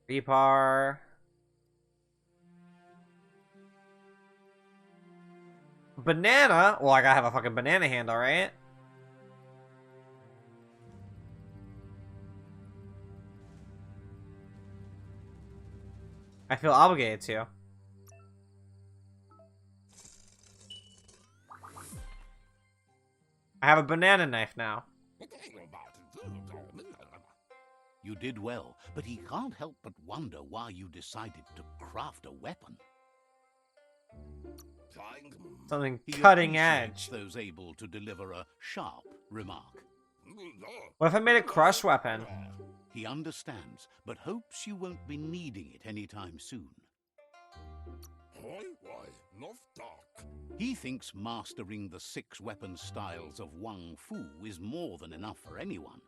Rebar. Banana. Well, I gotta have a fucking banana handle, right? I feel obligated to. I have a banana knife now. you did well, but he can't help but wonder why you decided to craft a weapon. Something He cutting appreciates edge. those able to deliver a sharp remark. What if I made a crush weapon? He understands, but hopes you won't be needing it anytime soon. He thinks mastering the 6 weapon styles of Wang Fu is more than enough for anyone.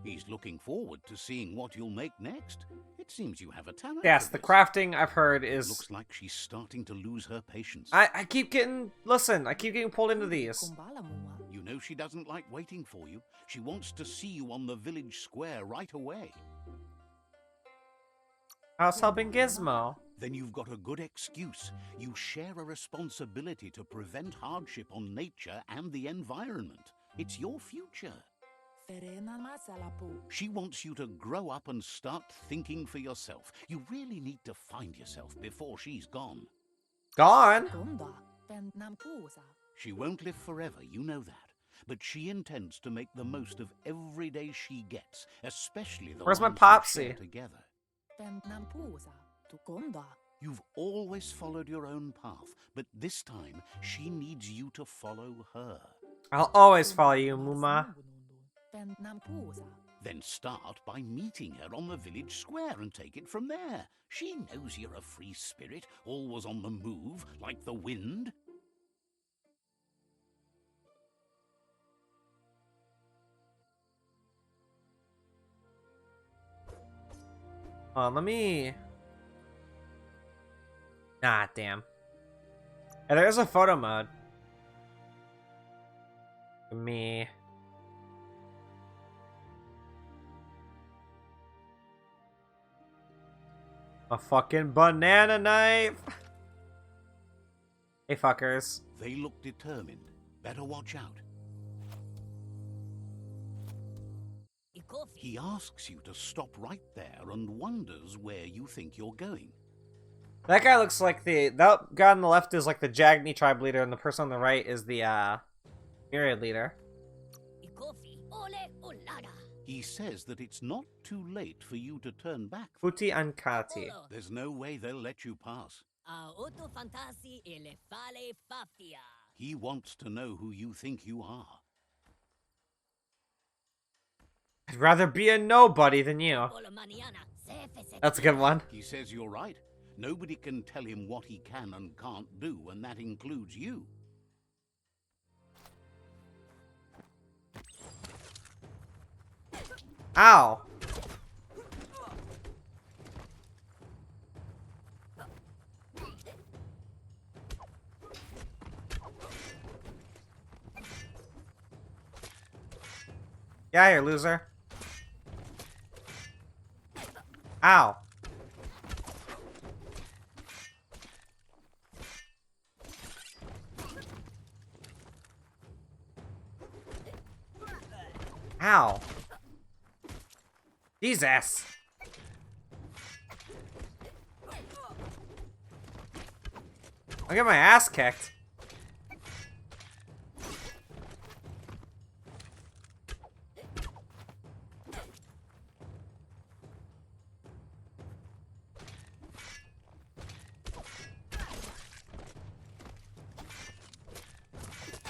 He's looking forward to seeing what you'll make next. It seems you have a talent. Yes, for the this. crafting I've heard is... Looks like she's starting to lose her patience. I keep getting... Listen, I keep getting pulled into these. You know she doesn't like waiting for you. She wants to see you on the village square right away. How's helping Gizmo? Then you've got a good excuse. You share a responsibility to prevent hardship on nature and the environment. It's your future. She wants you to grow up and start thinking for yourself. You really need to find yourself before she's gone. Gone? She won't live forever, you know that. But she intends to make the most of every day she gets, especially the Where's my ones you Popsy? share together. You've always followed your own path, but this time she needs you to follow her. I'll always follow you, Muma. Then start by meeting her on the village square and take it from there. She knows you're a free spirit, always on the move, like the wind. Let me... Nah, damn. Yeah, there is a photo mode. Me. A fucking banana knife! Hey, fuckers. They look determined. Better watch out. He asks you to stop right there and wonders where you think you're going. That guy looks like that guy on the left is like the Jagni tribe leader, and the person on the right is the, myriad leader. He says that it's not too late for you to turn back. Futi Ankati. There's no way they'll let you pass. He wants to know who you think you are. I'd rather be a nobody than you. That's a good one. He says you're right. Nobody can tell him what he can and can't do, and that includes you. Ow. Yeah, here, loser. Ow. Ow. Jesus. I get my ass kicked.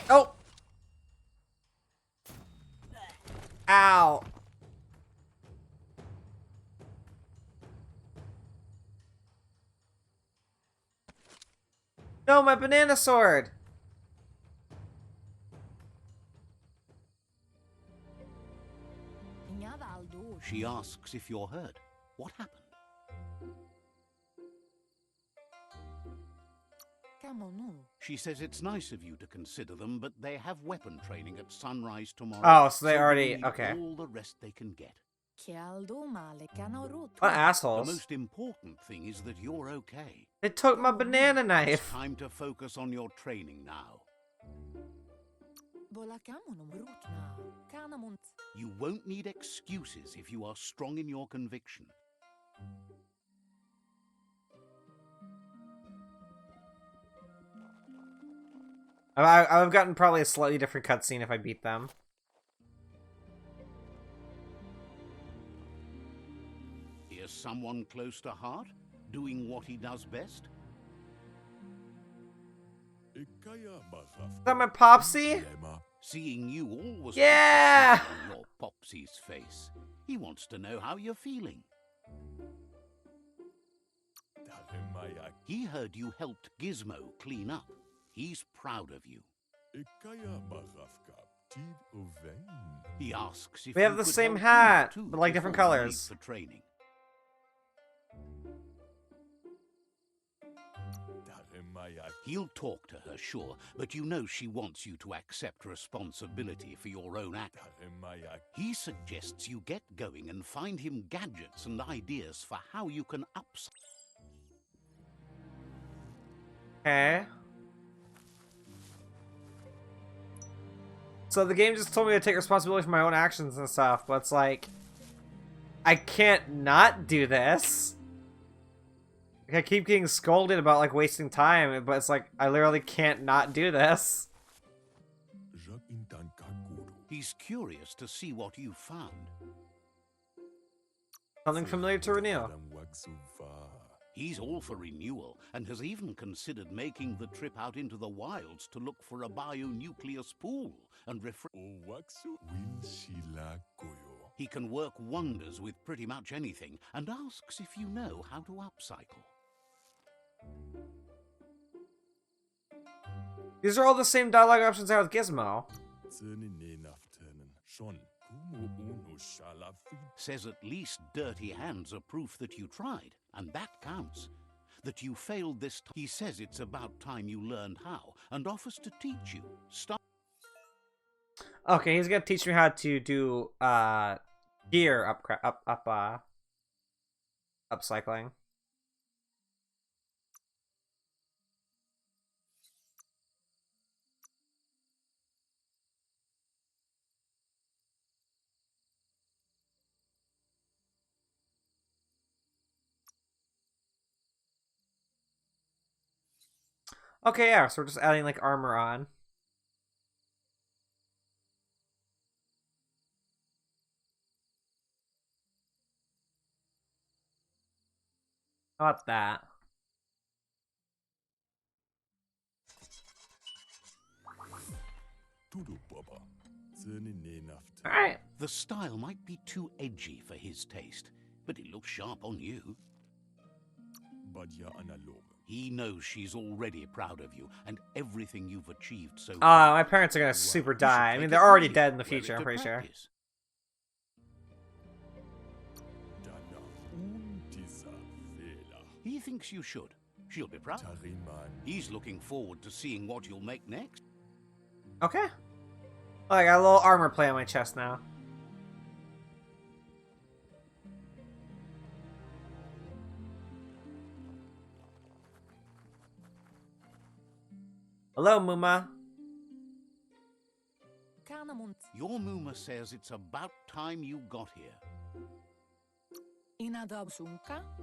Oh. Ow. No, my banana sword. She asks if you're hurt. What happened? She says it's nice of you to consider them, but they have weapon training at sunrise tomorrow. Oh, so they they'll already... need Okay. all the rest they can get. What The assholes. most important thing is that you're okay. They took my banana It's knife. time to focus on your training now. You won't need excuses if you are strong in your conviction. I've gotten probably a slightly different cutscene if I beat them. Here's someone close to heart, doing what he does best. Is that my Popsy? Seeing you always Yeah! puts a smile on your Popsy's face. He wants to know how you're feeling. He heard you helped Gizmo clean up. He's proud of you. He asks if We have you the could same help him hat, too but like different before you leave colors. for training. He'll talk to her, sure, but you know she wants you to accept responsibility for your own act. He suggests you get going and find him gadgets and ideas for how you can Okay. So the game just told me to take responsibility for my own actions and stuff, but it's like... I can't not do this. Like, I keep getting scolded about, like, wasting time, but it's like, I literally can't not do this. He's curious to see what you found. Something familiar to renew. He's all for renewal and has even considered making the trip out into the wilds to look for a bionucleus pool and He can work wonders with pretty much anything and asks if you know how to upcycle. These are all the same dialogue options I have with Gizmo. Says at least dirty hands are proof that you tried, and that counts. That you failed this time. He says it's about time you learned how, and offers to teach you. Start. Okay, he's gonna teach me how to do gear upcycling. Okay, yeah, so we're just adding like armor on. How about that? Alright. The style might be too edgy for his taste, but it looks sharp on you. He knows she's already proud of you and everything you've achieved so far. My parents are gonna Well, super you should die. I take mean, it they're already easy. dead in the Wear it future, I'm to pretty sure. practice. He thinks you should. She'll be proud. He's looking forward to seeing what you'll make next. Okay. Oh, I got a little armor plate on my chest now. Hello, Muma. Your Muma says it's about time you got here.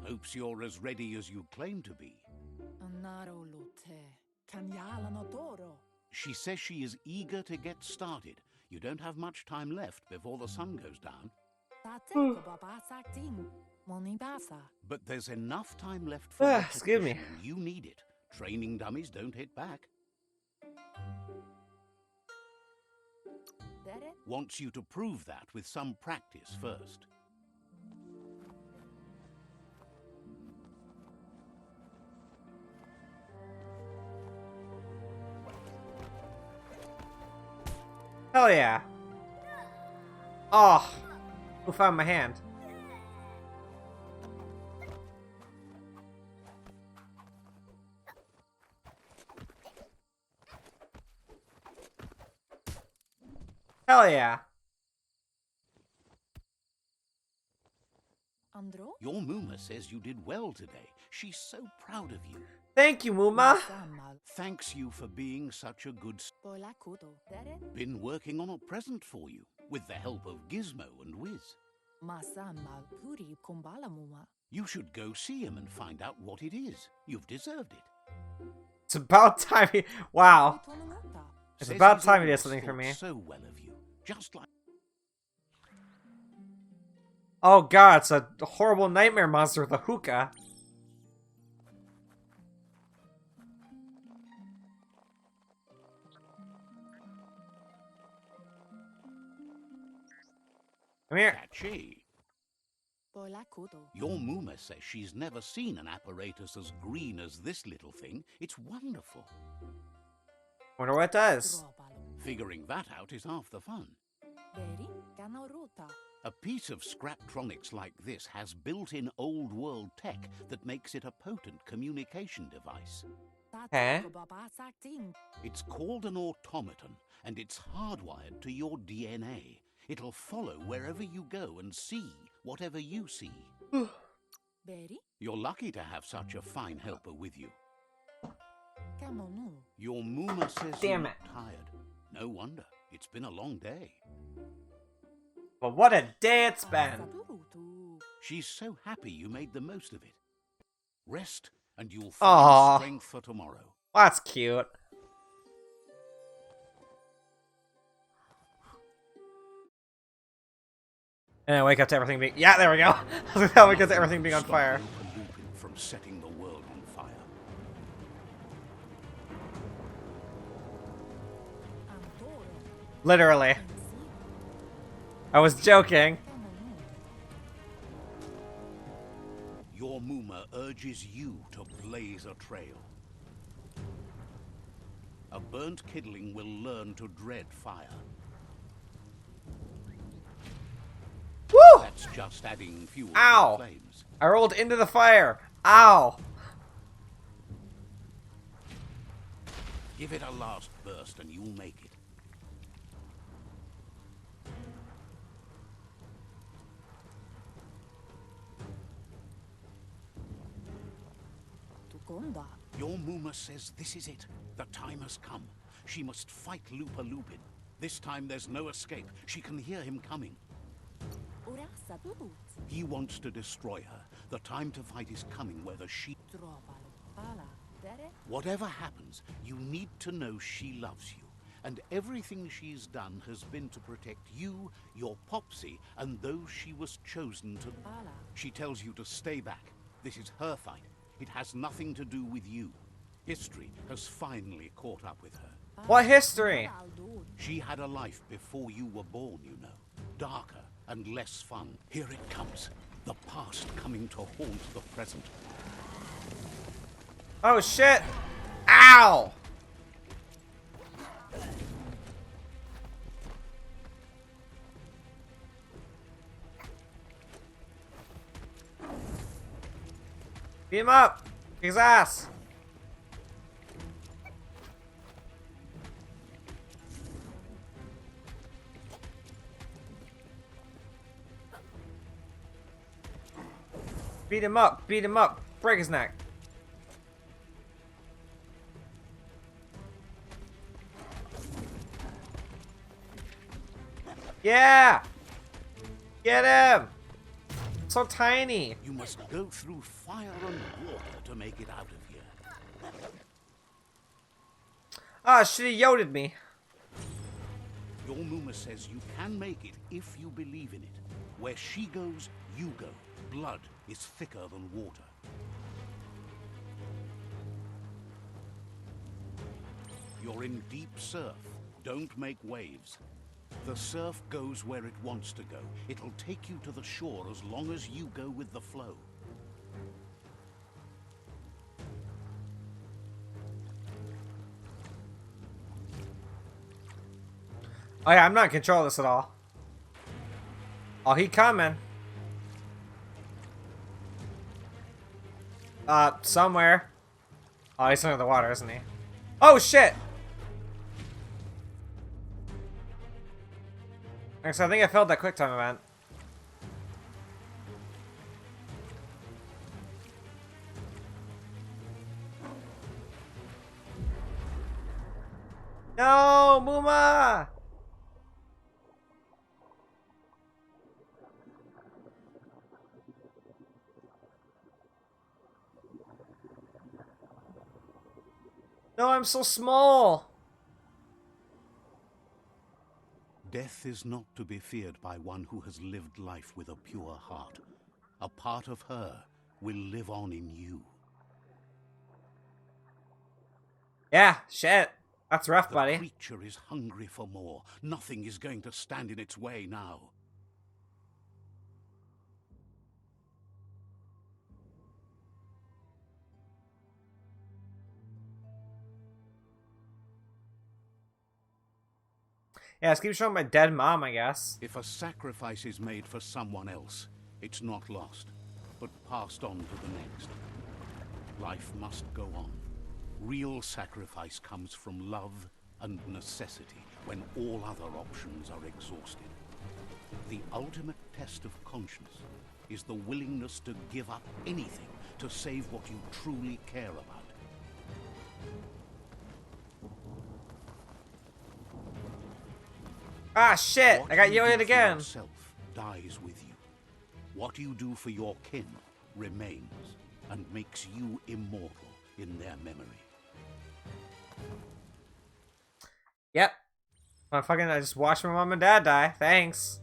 Hopes you're as ready as you claim to be. She says she is eager to get started. You don't have much time left before the sun goes down. But there's enough time left for Excuse me. repetition. You need it. Training dummies don't hit back. Wants you to prove that with some practice first. Hell yeah. Oh, who found my hand? Hell yeah. Your Muma says you did well today. She's so proud of you. Thank you, Muma. Thanks you for being such a good Been working on a present for you, with the help of Gizmo and Wiz. You should go see him and find out what it is. You've deserved it. It's about time he... Wow. It's Says about he's time he did always something for thought me. so well of you, just like... Oh god, it's a horrible nightmare monster with a hookah. Come here. Catchy. Your Muma says she's never seen an apparatus as green as this little thing. It's wonderful. Wonder what it does. Figuring that out is half the fun. A piece of Scraptronics like this has built-in old-world tech that makes it a potent communication device. Okay. It's called an automaton, and it's hardwired to your DNA. It'll follow wherever you go and see whatever you see. You're lucky to have such a fine helper with you. Your Muma says Damn you're it. tired. No wonder. It's been a long day. But what a day it's been. She's so happy you made the most of it. Rest, and you'll Aw. find strength for tomorrow. That's cute. And I wake up to everything being... Yeah, there we go. I wake up to everything being on Stop fire. Oompa Looping from setting the world on fire. Literally. I was joking. Your Muma urges you to blaze a trail. A burnt kidling will learn to dread fire. It's just adding fuel Ow! to the flames. I rolled into the fire. Ow! Give it a last burst and you'll make it. Your Muma says this is it. The time has come. She must fight Lupa Lupin. This time there's no escape. She can hear him coming. He wants to destroy her. The time to fight is coming, whether she... Whatever happens, you need to know she loves you. And everything she's done has been to protect you, your Popsy, and those she was chosen to... She tells you to stay back. This is her fight. It has nothing to do with you. History has finally caught up with her. What history? She had a life before you were born, you know. Darker and less fun. Here it comes. The past coming to haunt the present. Oh shit! Ow! Beat him up! Kick his ass! Beat him up! Beat him up! Break his neck! Yeah! Get him! So tiny! You must go through fire and water to make it out of here. Ah, shit, he yoted me. Your Muma says you can make it if you believe in it. Where she goes, you go. Blood is thicker than water. You're in deep surf. Don't make waves. The surf goes where it wants to go. It'll take you to the shore as long as you go with the flow. Oh yeah, I'm not in control of this at all. Oh, he coming. Somewhere. Oh, he's under the water, isn't he? Oh, shit! So I think I failed that quick time event. No, Muma! No, I'm so small. Death is not to be feared by one who has lived life with a pure heart. A part of her will live on in you. Yeah, shit. That's rough, The buddy. creature is hungry for more. Nothing is going to stand in its way now. Yeah, let's keep showing my dead mom, I guess. If a sacrifice is made for someone else, it's not lost, but passed on to the next. Life must go on. Real sacrifice comes from love and necessity when all other options are exhausted. The ultimate test of conscience is the willingness to give up anything to save what you truly care about. Ah, shit! What I got you yoted do for again. yourself dies with you. What you do for your kin remains and makes you immortal in their memory. Yep. I just watched my mom and dad die. Thanks.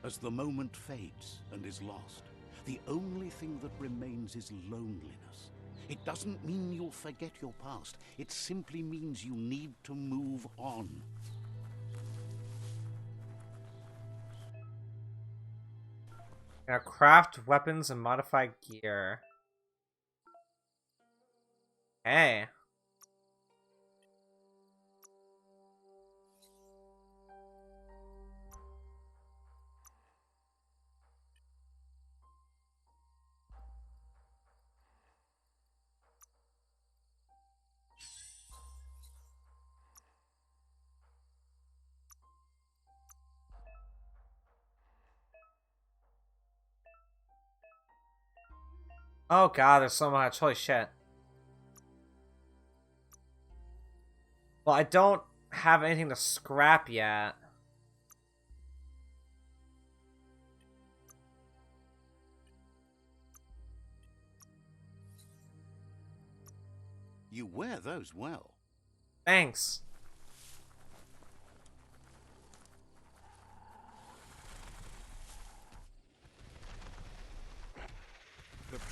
As the moment fades and is lost, the only thing that remains is loneliness. It doesn't mean you'll forget your past. It simply means you need to move on. Now craft weapons and modify gear. Hey. Oh god, there's so much. Holy shit. Well, I don't have anything to scrap yet. You wear those well. Thanks.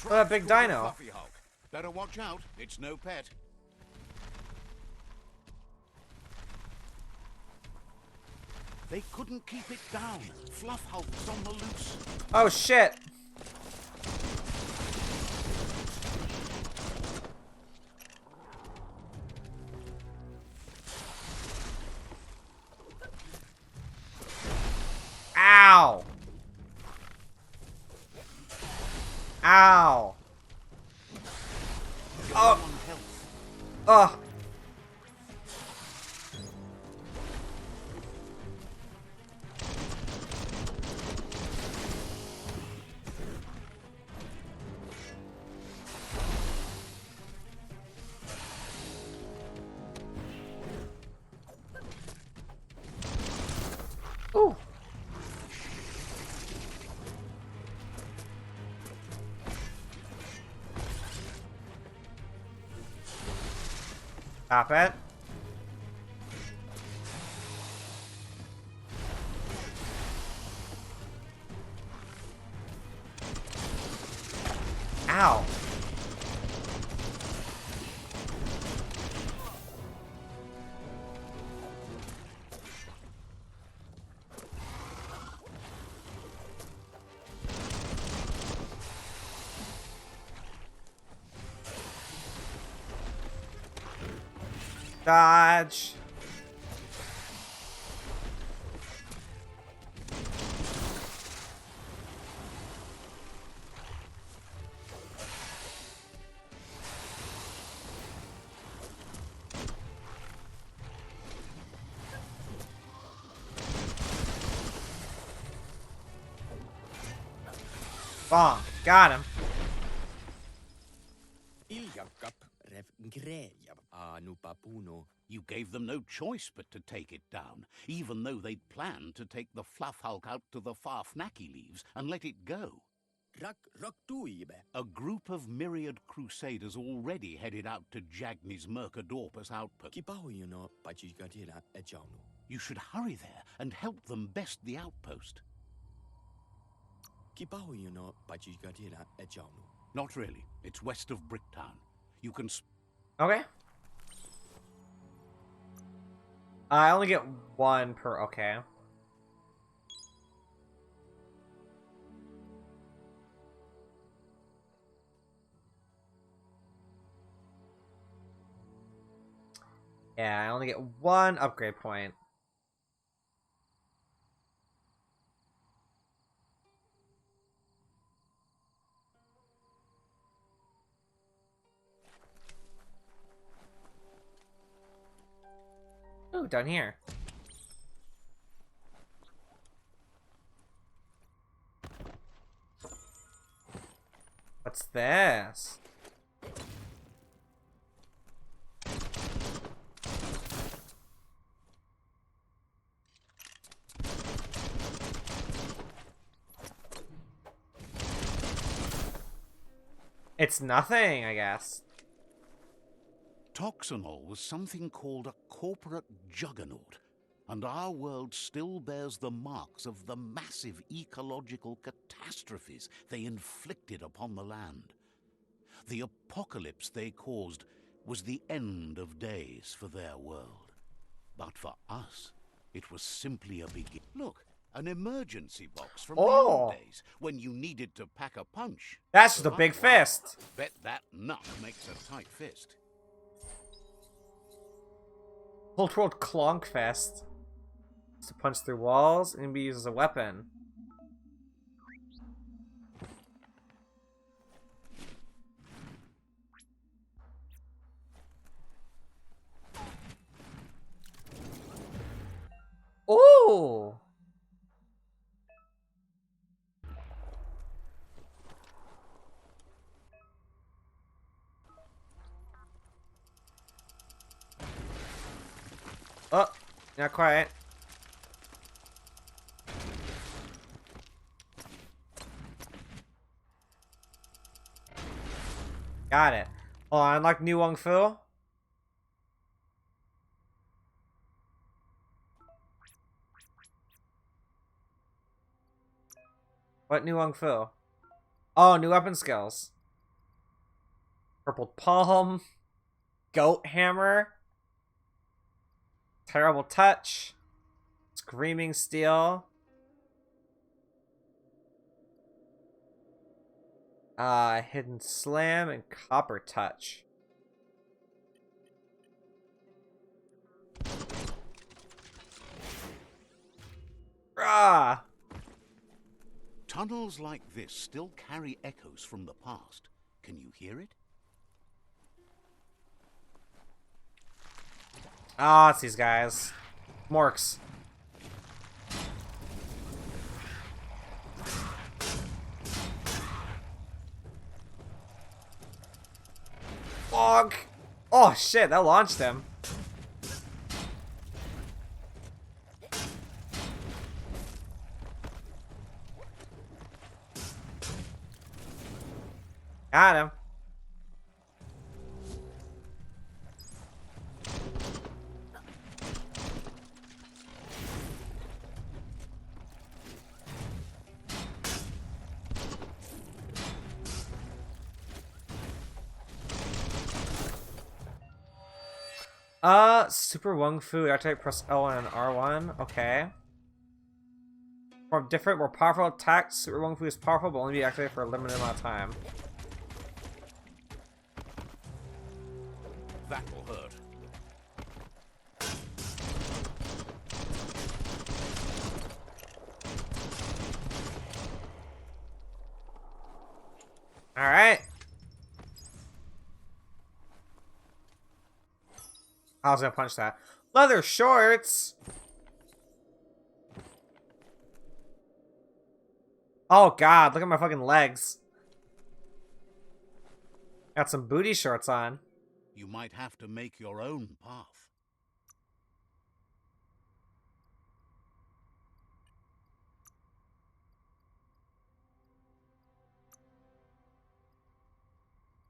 Look at that big dino. Fluffy Hulk. Better watch out. It's no pet. They couldn't keep it down. Fluff Hulk's on the loose. Oh shit. Ow. Ow. Oh. Ugh. Ooh. Stop it. Ow. Dodge. Bonk. Got him. You gave them no choice but to take it down, even though they'd planned to take the Fluff Hulk out to the far Fnacky Leaves and let it go. A group of myriad crusaders already headed out to Jagni's Mercadorpus outpost. You should hurry there and help them best the outpost. Not really. It's west of Bricktown. You can... Okay. I only get one per... Okay. Yeah, I only get one upgrade point. Ooh, down here. What's this? It's nothing, I guess. Toxanol was something called a corporate juggernaut, and our world still bears the marks of the massive ecological catastrophes they inflicted upon the land. The apocalypse they caused was the end of days for their world. But for us, it was simply a beginning. Look, an emergency box from the old days, when you needed to pack a punch. That's just a big fist. Bet that nut makes a tight fist. Cultural Clonk Fest. To punch through walls and be used as a weapon. Ooh! Not quite. Got it. Hold on, unlock New Wong Fu. What New Wong Fu? Oh, new weapon skills. Purple Palm. Goat Hammer. Terrible Touch. Screaming Steel. Hidden Slam and Copper Touch. Rah! Tunnels like this still carry echoes from the past. Can you hear it? Ah, it's these guys. Morks. Bonk! Oh shit, that launched him. Got him. Super Wung Fu, activate press L1 and R1. Okay. More different, more powerful attacks. Super Wung Fu is powerful, but only be activated for a limited amount of time. That will hurt. Alright. I was gonna punch that. Leather shorts! Oh god, look at my fucking legs. Got some booty shorts on. You might have to make your own path.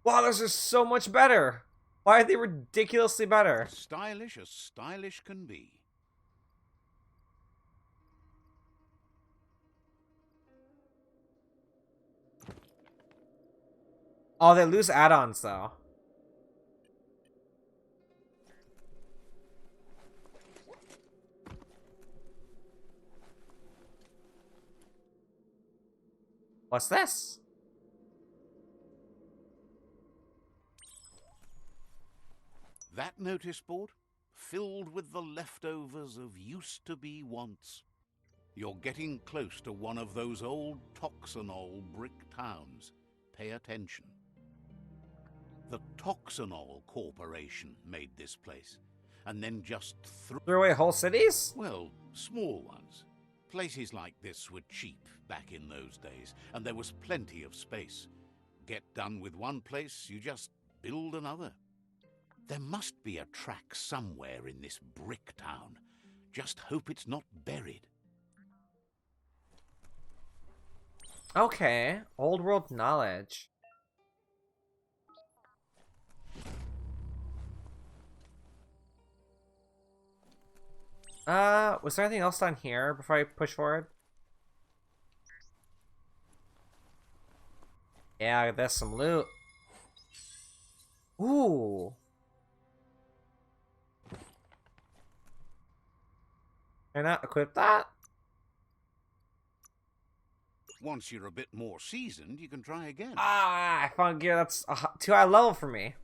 Wow, this is so much better! Why are they ridiculously better? Stylish as stylish can be. Oh, they lose add-ons though. What's this? That notice board, filled with the leftovers of used-to-be wants. You're getting close to one of those old Toxanol brick towns. Pay attention. The Toxanol Corporation made this place, and then just Threw away whole cities? well, small ones. Places like this were cheap back in those days, and there was plenty of space. Get done with one place, you just build another. There must be a track somewhere in this brick town. Just hope it's not buried. Okay, old world knowledge. Was there anything else down here before I push forward? Yeah, there's some loot. Ooh. Can I not equip that? Once you're a bit more seasoned, you can try again. Ah, I found gear that's too high level for me.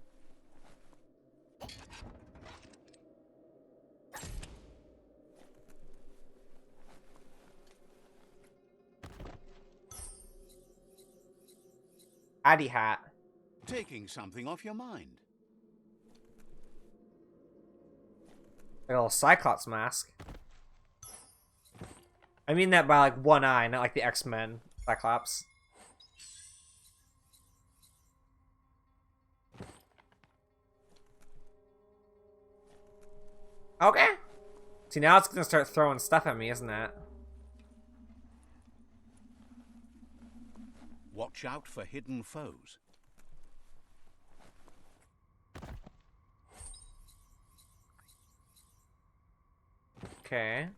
Addy hat. Taking something off your mind. Like a little Cyclops mask. I mean that by like one eye, not like the X-Men Cyclops. Okay. See, now it's gonna start throwing stuff at me, isn't it? Watch out for hidden foes. Okay.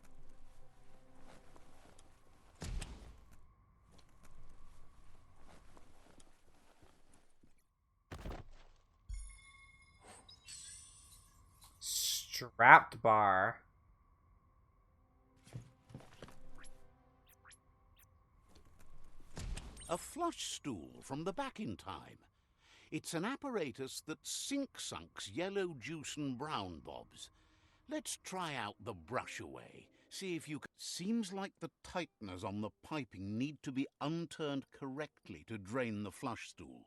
Strapped bar. A flush stool from the back in time. It's an apparatus that sink-sunks yellow juice and brown bobs. Let's try out the brush away. See if you can... Seems like the tighteners on the piping need to be unturned correctly to drain the flush stool.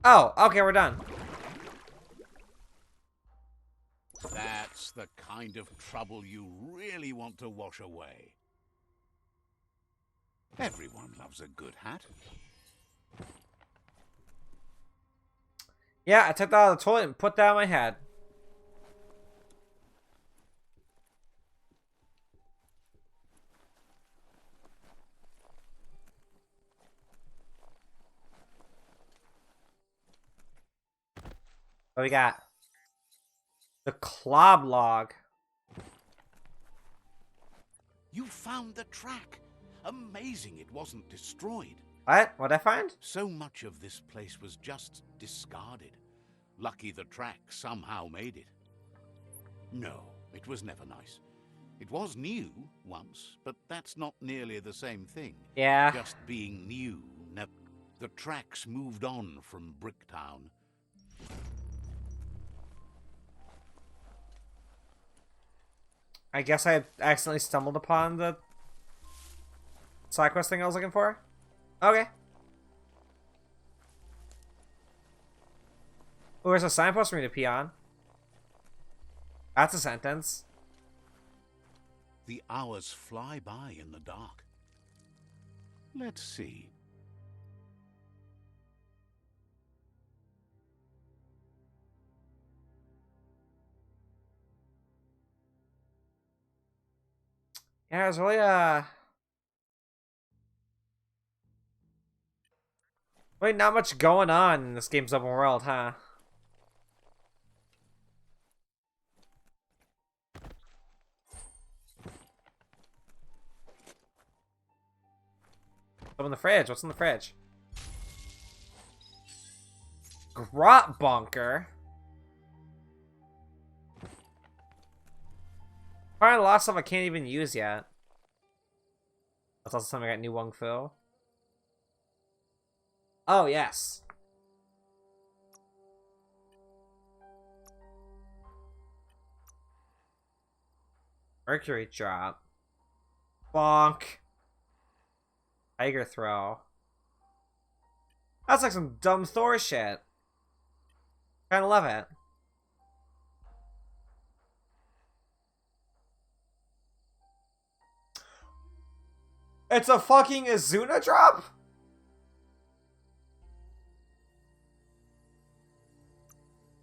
Oh, okay, we're done. That's the kind of trouble you really want to wash away. Everyone loves a good hat. Yeah, I took that out of the toilet and put that on my head. What we got? The clob log. You found the track. Amazing it wasn't destroyed. What? What'd I find? So much of this place was just discarded. Lucky the track somehow made it. No, it was never nice. It was new once, but that's not nearly the same thing. Yeah. Just being new. The tracks moved on from Bricktown. I guess I accidentally stumbled upon the side quest thing I was looking for. Okay. Oh, there's a signpost for me to pee on. That's a sentence. The hours fly by in the dark. Let's see. Yeah, there's really not much going on in this game's open world, huh? What's in the fridge? What's in the fridge? Grot bunker. Probably a lot of stuff I can't even use yet. That's also something I got new Wung Fu. Oh, yes. Mercury drop. Bonk. Tiger throw. That's like some dumb Thor shit. Kinda love it. It's a fucking Izuna drop?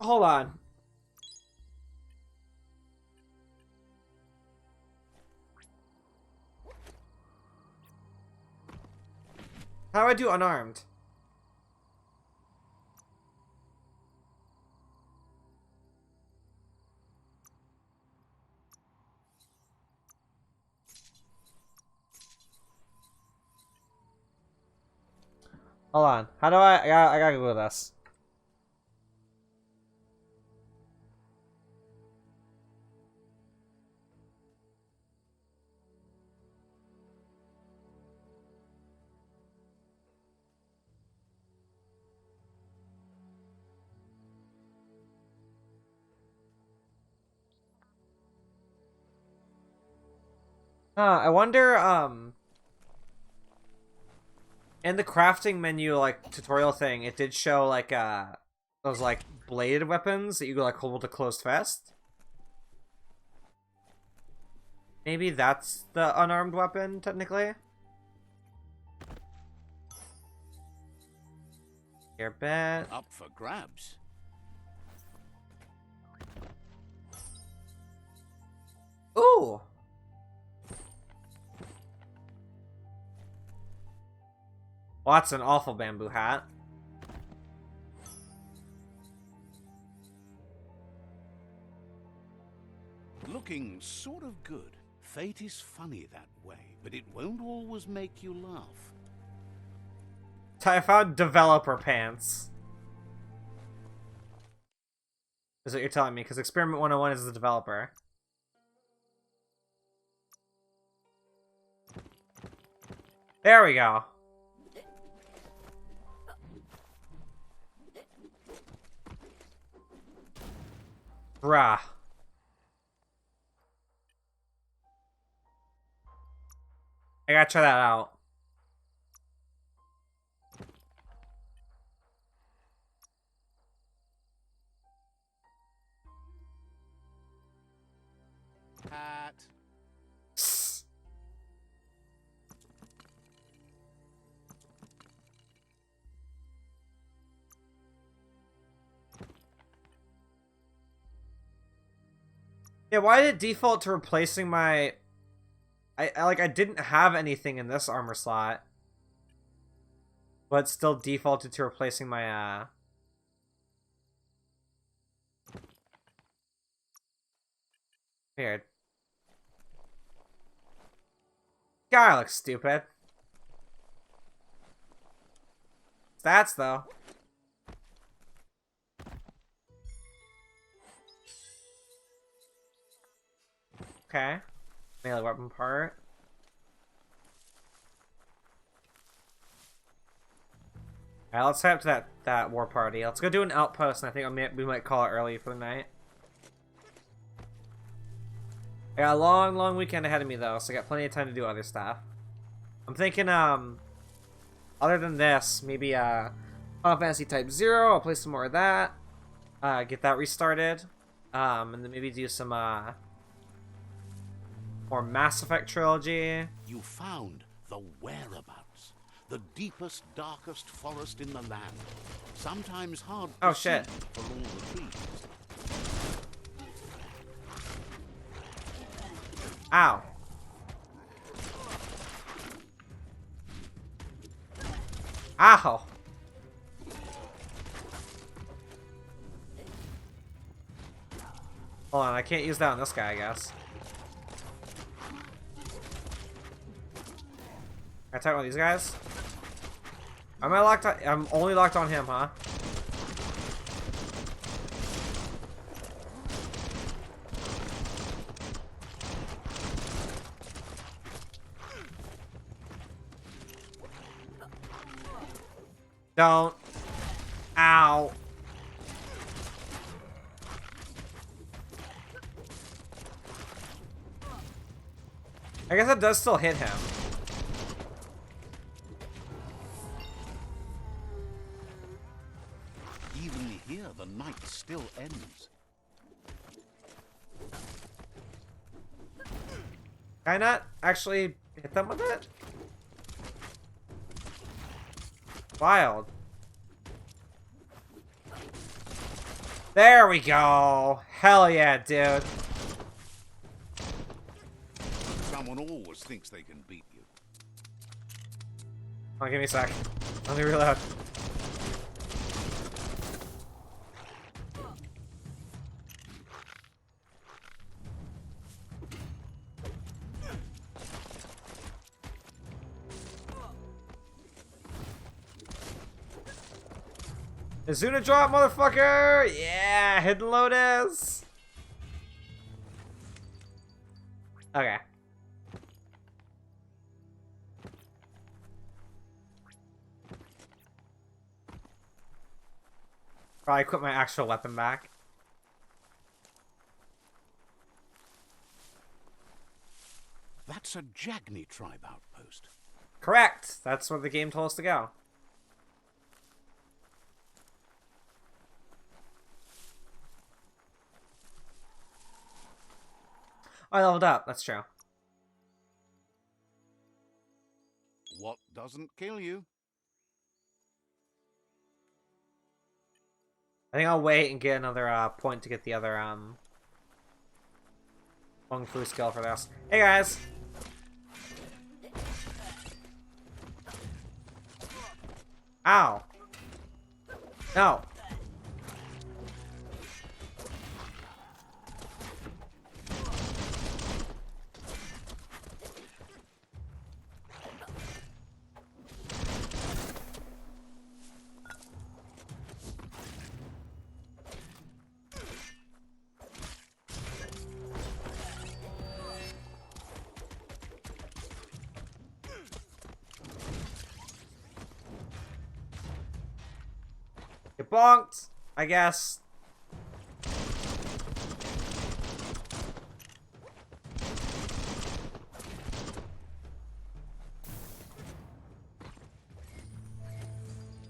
Hold on. How do I do unarmed? Hold on. How do I gotta Google this. I wonder, in the crafting menu, like, tutorial thing, it did show, like, those, like, bladed weapons that you could, like, hold to closed fist. Maybe that's the unarmed weapon, technically? Your bet. Up for grabs. Ooh! Well, that's an awful bamboo hat. Looking sort of good. Fate is funny that way, but it won't always make you laugh. I found developer pants. Is what you're telling me, because Experiment 101 is the developer. There we go. Bruh. I gotta try that out. Hat. Yeah, why did it default to replacing my... I didn't have anything in this armor slot. But it still defaulted to replacing my, Weird. Guy looks stupid. Stats, though. Okay. Melee weapon part. Alright, let's head up to that war party. Let's go do an outpost, and I think we might call it early for the night. I got a long, long weekend ahead of me, though, so I got plenty of time to do other stuff. I'm thinking, other than this, maybe, Final Fantasy Type 0, I'll play some more of that. Get that restarted. And then maybe do some, more Mass Effect trilogy. You found the whereabouts. The deepest, darkest forest in the land. Sometimes hard to see Shit. for all the trees. Ow. Ow. Hold on, I can't use that on this guy, I guess. Can I talk about these guys? Am I locked on? I'm only locked on him, huh? Don't. Ow. I guess it does still hit him. Even here, the night still ends. Can I not actually hit them with it? Wild. There we go. Hell yeah, dude. Someone always thinks they can beat you. Hold on, give me a sec. Let me reload. Izuna drop, motherfucker! Yeah, hidden Lotus! Okay. Probably put my actual weapon back. That's a Jagni tribe outpost. Correct! That's where the game told us to go. I leveled up, that's true. What doesn't kill you? I think I'll wait and get another point to get the other Kung Fu skill for this. Hey guys! Ow! No! Get bonked, I guess.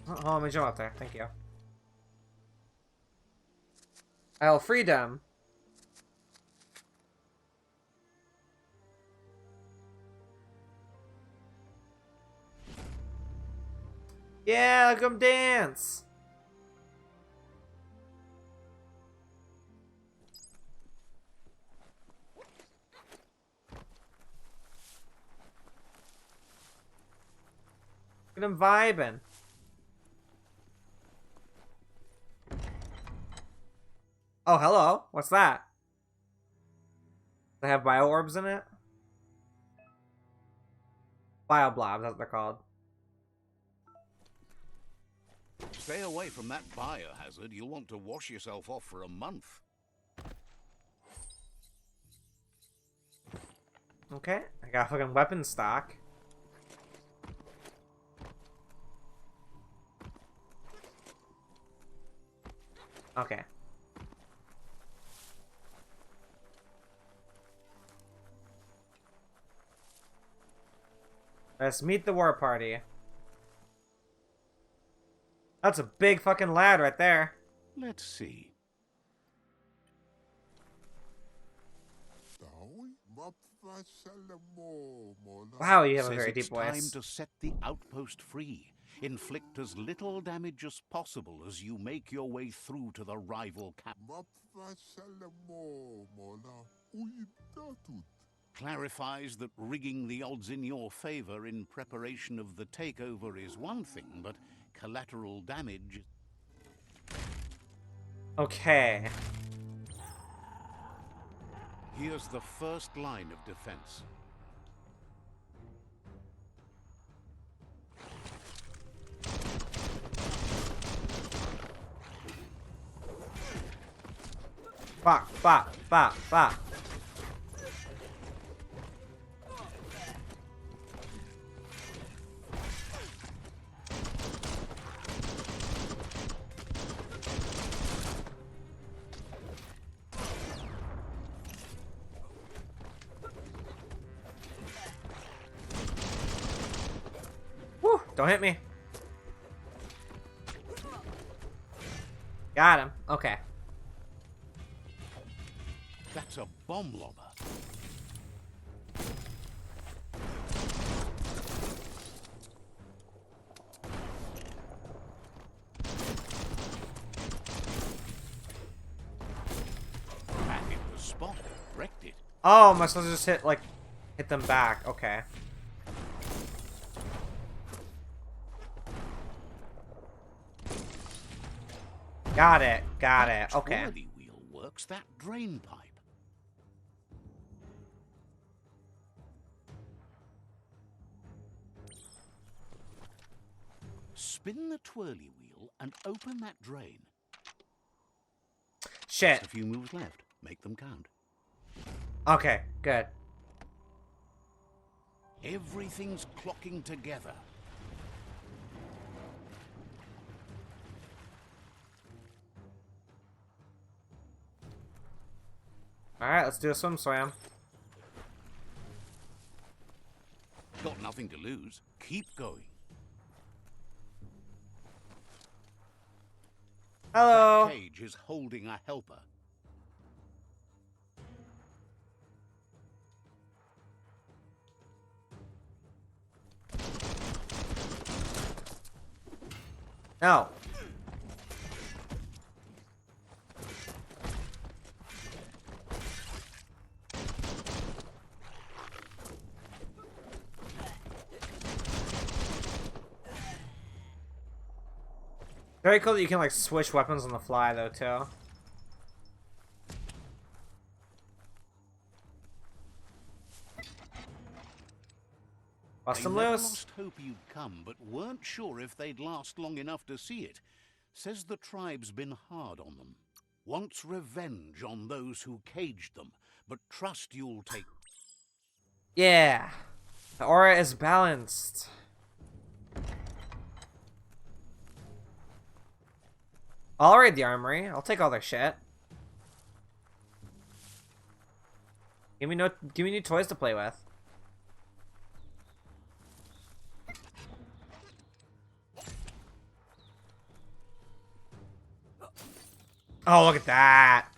Oh, let me jump up there. Thank you. I'll freedom. Yeah, let them dance. Look at them vibing. Oh, hello. What's that? They have bio orbs in it? Bio blobs, that's what they're called. Stay away from that biohazard. You'll want to wash yourself off for a month. Okay, I got fucking weapon stock. Okay. Let's meet the war party. That's a big fucking lad right there. Let's see. Wow, you have a Says very it's deep voice. time to set the outpost free. Inflict as little damage as possible as you make your way through to the rival camp. Clarifies that rigging the odds in your favor in preparation of the takeover is one thing, but collateral damage... Okay. Here's the first line of defense. Fuck, fuck, fuck, fuck. Woo, don't hit me. Got him. Okay. That's a bomb lobber. That hit the spot. Wrecked it. Oh, am I supposed to just hit them back? Okay. Got it. Got it. Okay. Twirly wheel works that drain pipe. Spin the twirly wheel and open that drain. Shit. Just a few moves left. Make them count. Okay, good. Everything's clocking together. Alright, let's do a swim. Got nothing to lose. Keep going. Hello. That cage is holding a helper. No. Very cool that you can like switch weapons on the fly though too. Bust They them never loose. lost hope you'd come, but weren't sure if they'd last long enough to see it. Says the tribe's been hard on them. Wants revenge on those who caged them, but trust you'll take... Yeah. The aura is balanced. I'll raid the armory. I'll take all their shit. Give me new toys to play with. Oh, look at that.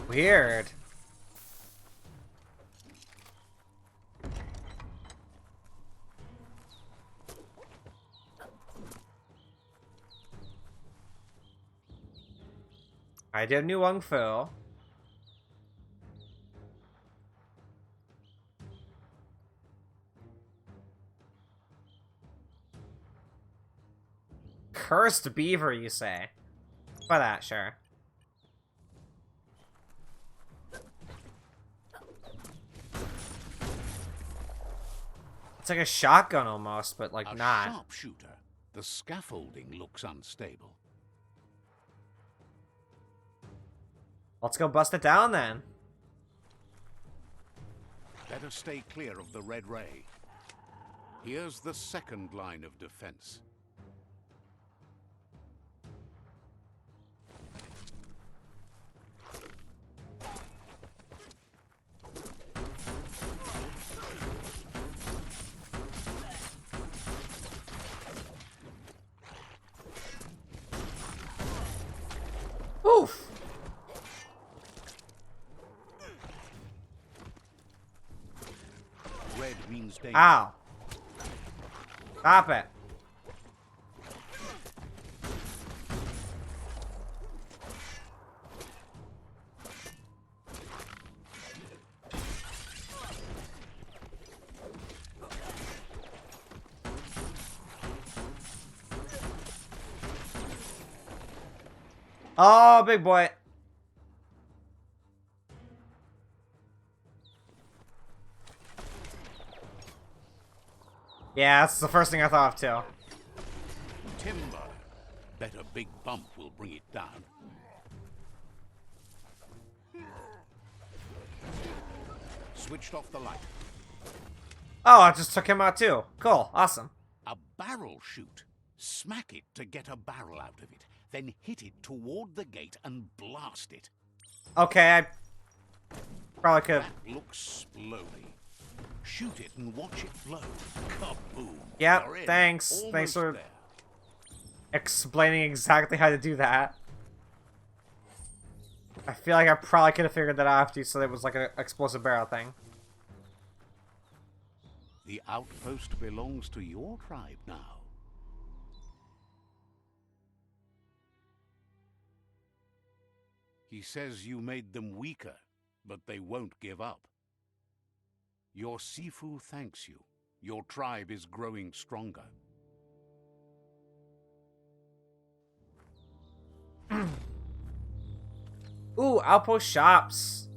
Weird. I did new Wung Fu. Cursed beaver, you say? By that, sure. It's like a shotgun almost, but like a not. sharpshooter. The scaffolding looks unstable. Let's go bust it down then. Better stay clear of the red ray. Here's the second line of defense. Oof. Red means danger. Ow. Stop it. Oh, big boy. Yeah, that's the first thing I thought of too. Timber. Bet a big bump will bring it down. Switched off the light. Oh, I just took him out too. Cool, awesome. A barrel shoot. Smack it to get a barrel out of it. Then hit it toward the gate and blast it. Okay, I probably could. That looks splody. Shoot it and watch it blow. Kaboom. Yep, You're in. thanks. Almost Thanks for there. explaining exactly how to do that. I feel like I probably could have figured that out after you said it was like an explosive barrel thing. The outpost belongs to your tribe now. He says you made them weaker, but they won't give up. Your Sifu thanks you. Your tribe is growing stronger. Ooh, outpost shops.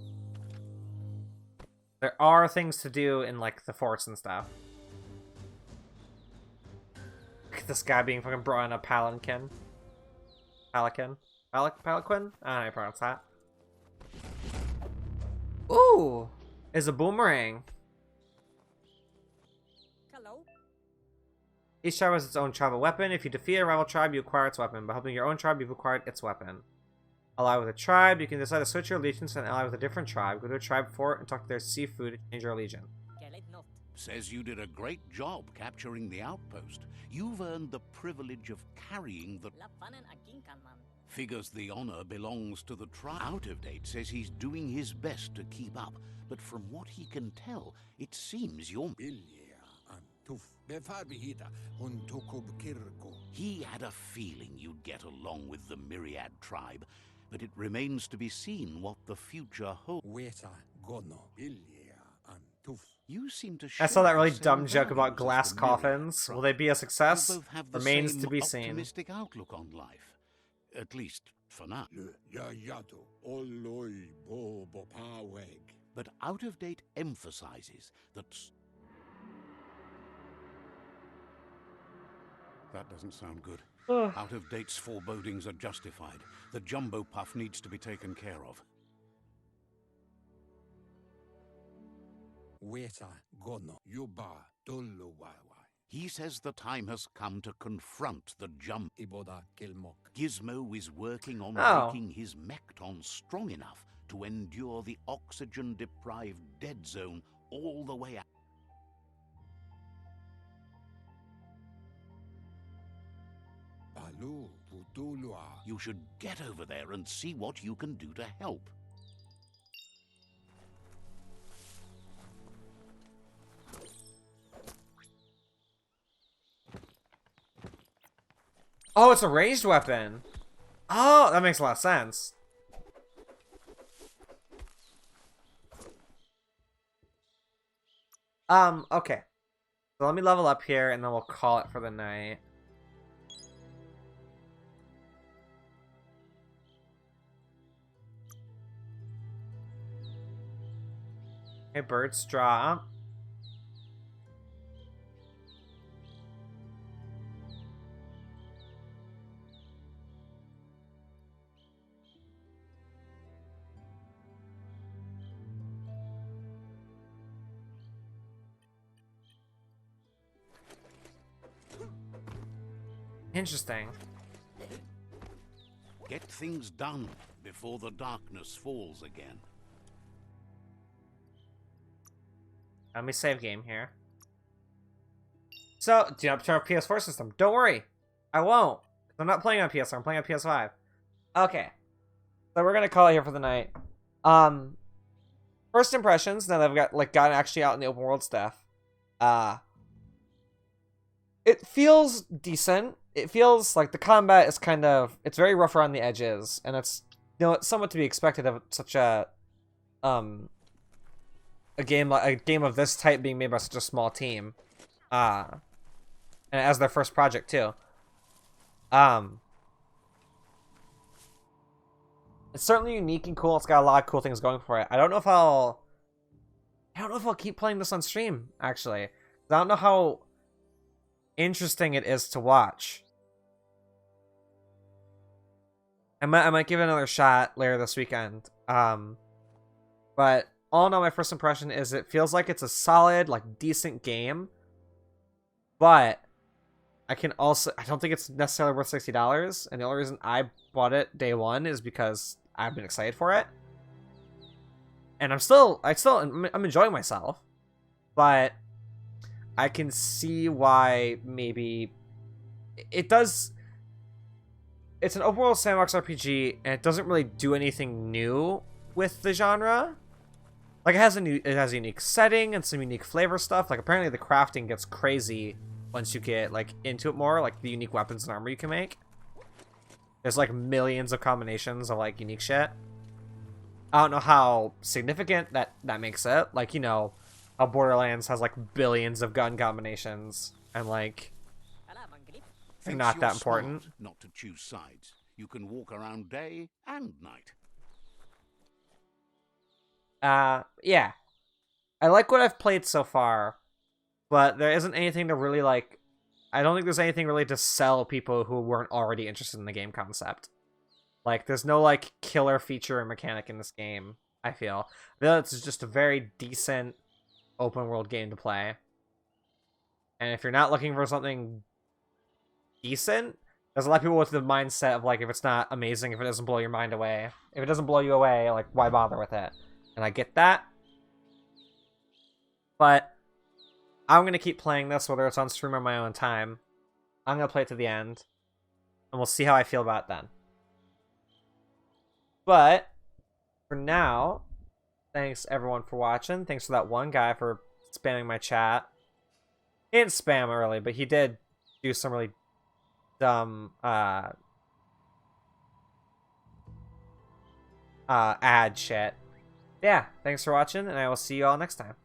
There are things to do in like the forts and stuff. Look at this guy being fucking brought in a palanquin. Palanquin? Palanquin? I don't know how you pronounce that. Ooh! Is a boomerang. Hello. Each tribe has its own tribal weapon. If you defeat a rival tribe, you acquire its weapon. By helping your own tribe, you've acquired its weapon. Ally with a tribe, you can decide to switch your allegiance and ally with a different tribe. Go to a tribe fort and talk to their seafood to change your allegiance. Says you did a great job capturing the outpost. You've earned the privilege of carrying the... Figures the honor belongs to the tribe. Out of Date says he's doing his best to keep up, but from what he can tell, it seems you're... He had a feeling you'd get along with the Myriad tribe, but it remains to be seen what the future holds. You seem to I saw that share really the same dumb joke about values as glass the Myriad coffins. tribe. Will they be a You success? both have the Remains same to be seen. optimistic outlook on life. At least for now. But out-of-date emphasizes that... That doesn't sound good. Out-of-date's forebodings are justified. The jumbo puff needs to be taken care of. He says the time has come to confront the jumbo. Gizmo is working on making his mekton strong enough to endure the oxygen-deprived dead zone all the way out. You should get over there and see what you can do to help. Oh, it's a ranged weapon. Oh, that makes a lot of sense. Okay. So let me level up here and then we'll call it for the night. Okay, birds drop. Interesting. Get things done before the darkness falls again. Let me save game here. So, do you have to turn off PS4 system? Don't worry. I won't. I'm not playing on PS4, I'm playing on PS5. Okay. So we're gonna call it here for the night. First impressions, now that I've gotten actually out in the open world stuff. It feels decent. It feels like the combat is it's very rough around the edges, and it's it's somewhat to be expected of such a game of this type being made by such a small team, and as their first project too. It's certainly unique and cool. It's got a lot of cool things going for it. I don't know if I'll keep playing this on stream, actually. I don't know how interesting it is to watch. I might give it another shot later this weekend. But all in all, my first impression is it feels like it's a solid, decent game. But I don't think it's necessarily worth $60. And the only reason I bought it day one is because I've been excited for it. And I'm enjoying myself. But I can see why maybe it does. It's an open world sandbox RPG, and it doesn't really do anything new with the genre. It has a unique setting and some unique flavor stuff. Apparently the crafting gets crazy once you get into it more, the unique weapons and armor you can make. There's millions of combinations of unique shit. I don't know how significant that makes it. How Borderlands has billions of gun combinations and they're not that important. Smart not to choose sides. You can walk around day and night. Yeah. I like what I've played so far, but there isn't anything to really I don't think there's anything really to sell people who weren't already interested in the game concept. There's no killer feature or mechanic in this game, I feel. It's just a very decent open world game to play. And if you're not looking for something decent, there's a lot of people with the mindset of if it's not amazing, if it doesn't blow your mind away. If it doesn't blow you away, why bother with it? And I get that. But I'm going to keep playing this, whether it's on stream or my own time. I'm going to play it to the end. And we'll see how I feel about it then. But, for now, thanks everyone for watching. Thanks for that one guy for spamming my chat. He didn't spam early, but he did do some really dumb ad shit. Yeah, thanks for watching, and I will see you all next time.